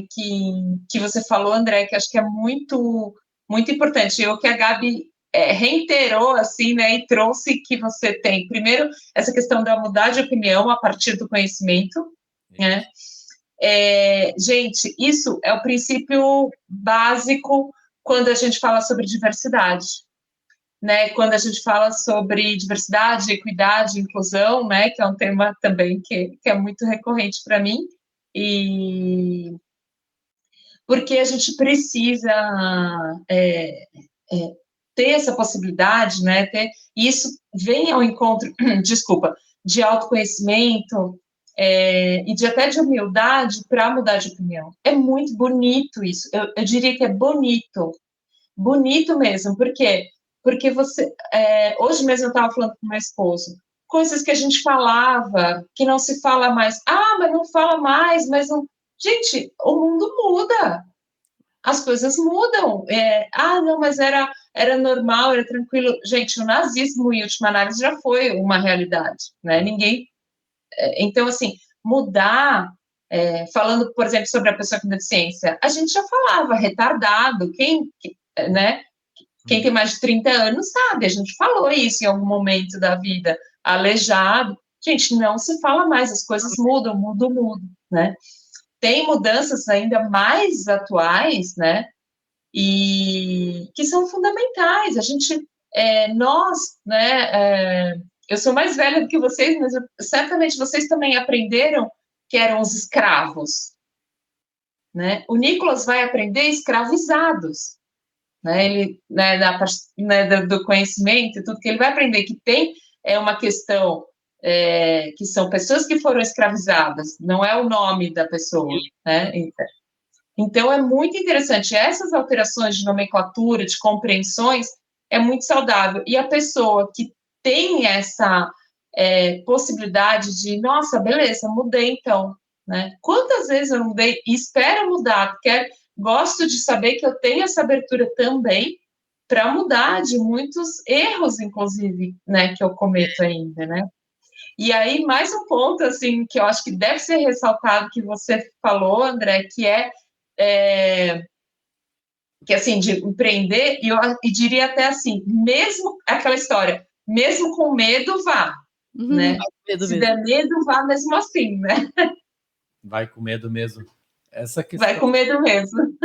que você falou, André, que acho que é muito, muito importante. E o que a Gabi reiterou, assim, né, e trouxe que você tem, primeiro, essa questão da mudar de opinião a partir do conhecimento, né? Gente, isso é o princípio básico quando a gente fala sobre diversidade, né? Quando a gente fala sobre diversidade, equidade, inclusão, né? Que é um tema também que é muito recorrente para mim, e porque a gente precisa ter essa possibilidade, né? E isso vem ao encontro, desculpa, de autoconhecimento, e até de humildade para mudar de opinião. É muito bonito isso, eu diria que é bonito mesmo, por quê? Porque você, hoje mesmo eu estava falando com meu esposo, coisas que a gente falava, que não se fala mais, mas não fala mais, mas não... Gente, o mundo muda, as coisas mudam, não, mas era normal, era tranquilo. Gente, o nazismo, em última análise, já foi uma realidade, né? Ninguém... Então, assim, mudar, falando, por exemplo, sobre a pessoa com deficiência, a gente já falava retardado, né? Quem tem mais de 30 anos sabe, a gente falou isso em algum momento da vida, aleijado. Gente, não se fala mais, as coisas mudam, né? Tem mudanças ainda mais atuais, né? E que são fundamentais. A gente, nós, né? Eu sou mais velha do que vocês, mas certamente vocês também aprenderam que eram os escravos, né? O Nicolas vai aprender escravizados, né? Ele, né, do conhecimento e tudo que ele vai aprender que tem uma questão que são pessoas que foram escravizadas, não é o nome da pessoa, né? Então, é muito interessante. Essas alterações de nomenclatura, de compreensões, é muito saudável. E a pessoa que tem essa possibilidade de, nossa, beleza, mudei então, né? Quantas vezes eu mudei e espero mudar, porque gosto de saber que eu tenho essa abertura também para mudar de muitos erros, inclusive, né, que eu cometo ainda, né? E aí, mais um ponto, assim, que eu acho que deve ser ressaltado, que você falou, André, que assim, de empreender, e diria até assim, mesmo aquela história, mesmo com medo, vá, né? Se der medo, vá mesmo assim, né? Vai com medo mesmo. Vai com medo mesmo.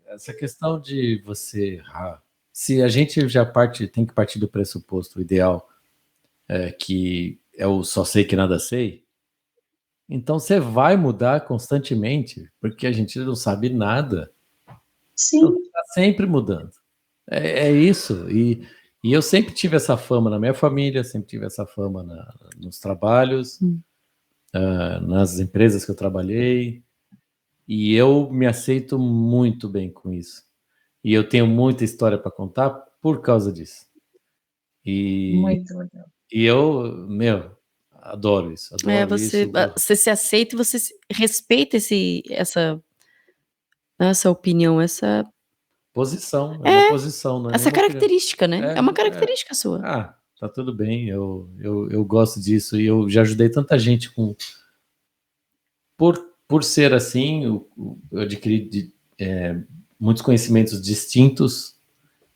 Essa questão de você errar. Se a gente já tem que partir do pressuposto ideal, que é o só sei que nada sei, então você vai mudar constantemente, porque a gente não sabe nada. Sim. Então, está sempre mudando. É isso. E eu sempre tive essa fama na minha família, sempre tive essa fama nos trabalhos, nas empresas que eu trabalhei, e eu me aceito muito bem com isso. E eu tenho muita história para contar por causa disso. Muito legal. E eu, adoro isso. Adoro isso. Você se aceita e você respeita essa opinião, essa posição, uma posição, não é essa característica, opinião. né? É uma característica sua. Tá tudo bem, eu gosto disso e eu já ajudei tanta gente por ser assim, eu adquiri muitos conhecimentos distintos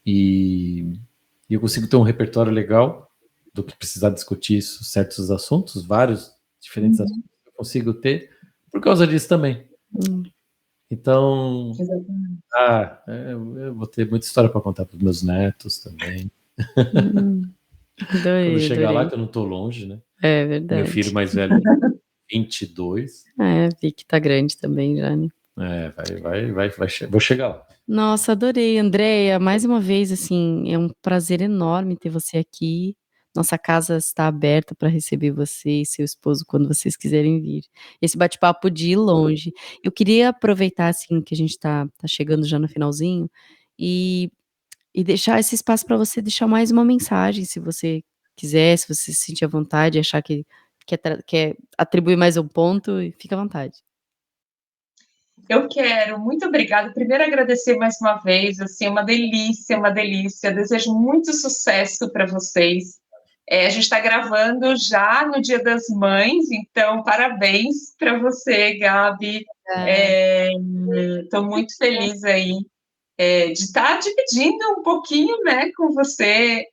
e eu consigo ter um repertório legal do que precisar discutir certos assuntos, vários diferentes assuntos eu consigo ter por causa disso também. Então, eu vou ter muita história para contar para os meus netos também. Quando chegar lá, que eu não estou longe, né? É verdade. Meu filho mais velho, 22. Vi que tá grande também já, né? Vou chegar lá. Nossa, adorei, Andréia. Mais uma vez, assim, é um prazer enorme ter você aqui. Nossa casa está aberta para receber você e seu esposo quando vocês quiserem vir. Esse bate-papo de ir longe. Eu queria aproveitar, assim, que a gente tá chegando já no finalzinho e deixar esse espaço para você deixar mais uma mensagem, se você quiser, se você se sentir à vontade, achar que quer atribuir mais um ponto, fica à vontade. Eu quero, muito obrigada. Primeiro, agradecer mais uma vez, assim, uma delícia, uma delícia. Desejo muito sucesso para vocês. A gente está gravando já no Dia das Mães, então parabéns para você, Gabi. Estou muito feliz aí de estar dividindo um pouquinho, né, com você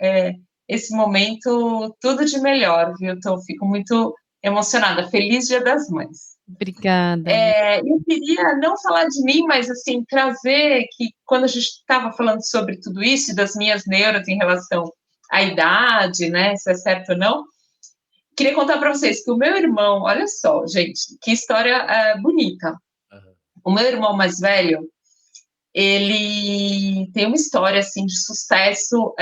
esse momento, tudo de melhor, viu? Então, fico muito emocionada. Feliz Dia das Mães. Obrigada. Eu queria não falar de mim, mas assim trazer que quando a gente estava falando sobre tudo isso, das minhas neuras em relação à idade, né, se é certo ou não, queria contar para vocês que o meu irmão, olha só, gente, que história bonita. O meu irmão mais velho, ele tem uma história assim de sucesso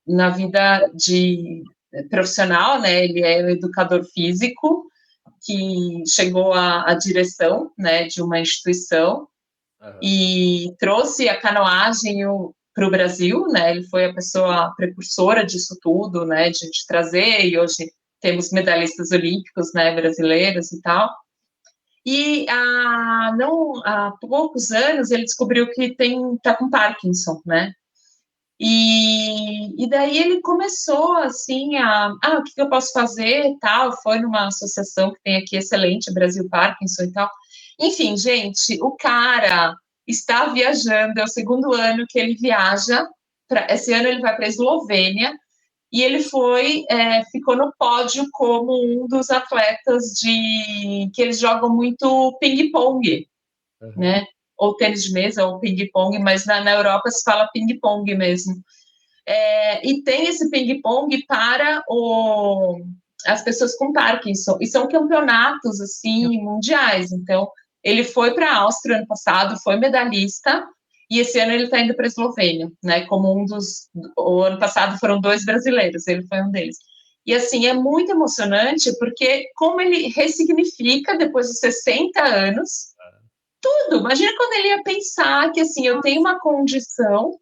na vida profissional, né? Ele é um educador físico que chegou à direção, né, de uma instituição e trouxe a canoagem para o Brasil, né? Ele foi a pessoa precursora disso tudo, né, de trazer, e hoje temos medalhistas olímpicos, né, brasileiros e tal. E há poucos anos ele descobriu que está com Parkinson, né? E daí ele começou assim o que eu posso fazer e tal, foi numa associação que tem aqui excelente, Brasil Parkinson e tal. Enfim, gente, o cara está viajando, é o segundo ano que ele viaja, esse ano ele vai para a Eslovênia, e ele ficou no pódio como um dos atletas que eles jogam muito ping-pong, né? Ou tênis de mesa, ou ping-pong, mas na Europa se fala ping-pong mesmo. E tem esse ping-pong para as pessoas com Parkinson, e são campeonatos assim mundiais. Então, ele foi para a Áustria ano passado, foi medalhista, e esse ano ele está indo para a Eslovênia, né? Como o ano passado foram 2 brasileiros, ele foi um deles. E assim, é muito emocionante, porque como ele ressignifica depois dos 60 anos, tudo. Imagina quando ele ia pensar que assim, eu tenho uma condição,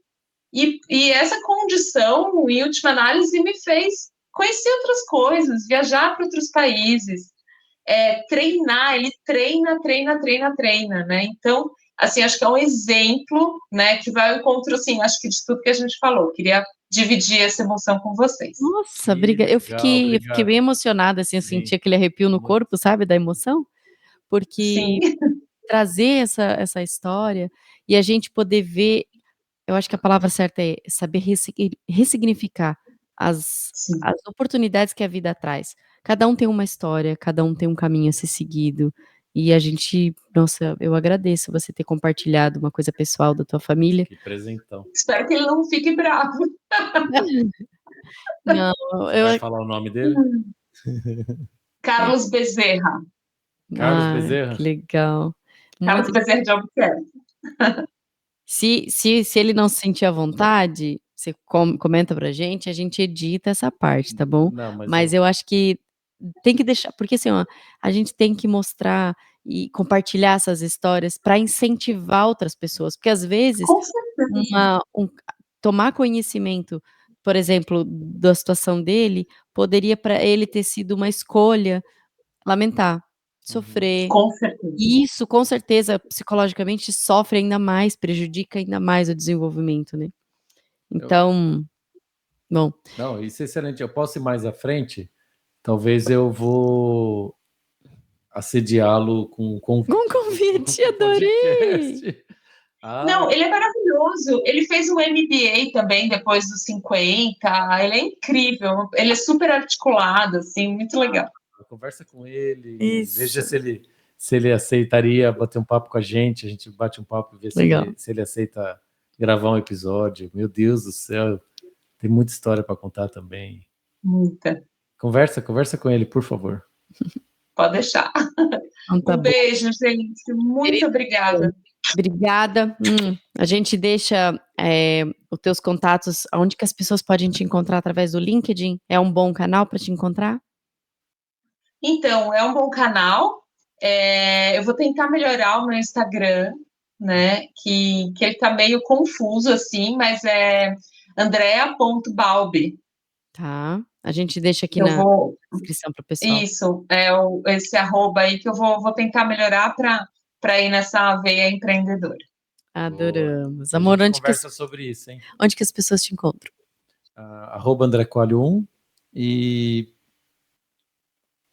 e essa condição, em última análise, me fez conhecer outras coisas, viajar para outros países, treinar, ele treina, né? Então, assim, acho que é um exemplo, né, que vai ao encontro, assim, acho que de tudo que a gente falou. Queria dividir essa emoção com vocês. Nossa, obrigada. Eu fiquei bem emocionada, assim, eu senti aquele arrepio no corpo, sabe, da emoção, porque trazer essa história e a gente poder ver, eu acho que a palavra certa é saber ressignificar as oportunidades que a vida traz. Cada um tem uma história, cada um tem um caminho a ser seguido, e a gente, nossa, eu agradeço você ter compartilhado uma coisa pessoal da tua família. Que presentão. Espero que ele não fique bravo. Não, Você vai falar o nome dele? Carlos Bezerra. Carlos Bezerra? Que legal. Carlos Bezerra de Albuquerque. Se ele não se sentir à vontade, você comenta pra gente, a gente edita essa parte, tá bom? Não, mas eu acho que tem que deixar, porque assim, ó, a gente tem que mostrar e compartilhar essas histórias para incentivar outras pessoas, porque às vezes tomar conhecimento, por exemplo, da situação dele, poderia para ele ter sido uma escolha lamentar, sofrer. Com certeza. E isso, com certeza, psicologicamente sofre ainda mais, prejudica ainda mais o desenvolvimento, né? Então, bom. Não, isso é excelente. Eu posso ir mais à frente? Talvez eu vou assediá-lo com um convite. Com convite, adorei! Não, ele é maravilhoso. Ele fez um MBA também depois dos 50. Ele é incrível. Ele é super articulado, assim, muito legal. Conversa com ele, veja se ele aceitaria bater um papo com a gente bate um papo e vê se ele aceita gravar um episódio. Meu Deus do céu, tem muita história para contar também. Muita. Conversa com ele, por favor. Pode deixar. Então, um beijo, gente. Muito obrigada. Obrigada. A gente deixa os teus contatos, onde que as pessoas podem te encontrar através do LinkedIn? É um bom canal para te encontrar? Então, é um bom canal. Eu vou tentar melhorar o meu Instagram, né? Que ele tá meio confuso, assim, mas é andrea.balbi. Tá. A gente deixa aqui Eu na vou. descrição para o pessoal. Isso, esse arroba aí que eu vou tentar melhorar para ir nessa veia empreendedora. Adoramos. Boa. Amor, A gente conversa sobre isso, hein? onde que as pessoas te encontram? Arroba André Coelho 1 e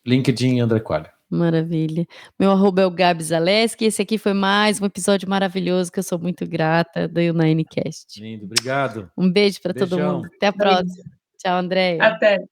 LinkedIn André Coelho. Maravilha. Meu arroba é o Gabi Zaleski. Esse aqui foi mais um episódio maravilhoso que eu sou muito grata do U9Cast. Lindo, obrigado. Um beijo para todo mundo. Até a próxima. Tchau, Andréia. Até.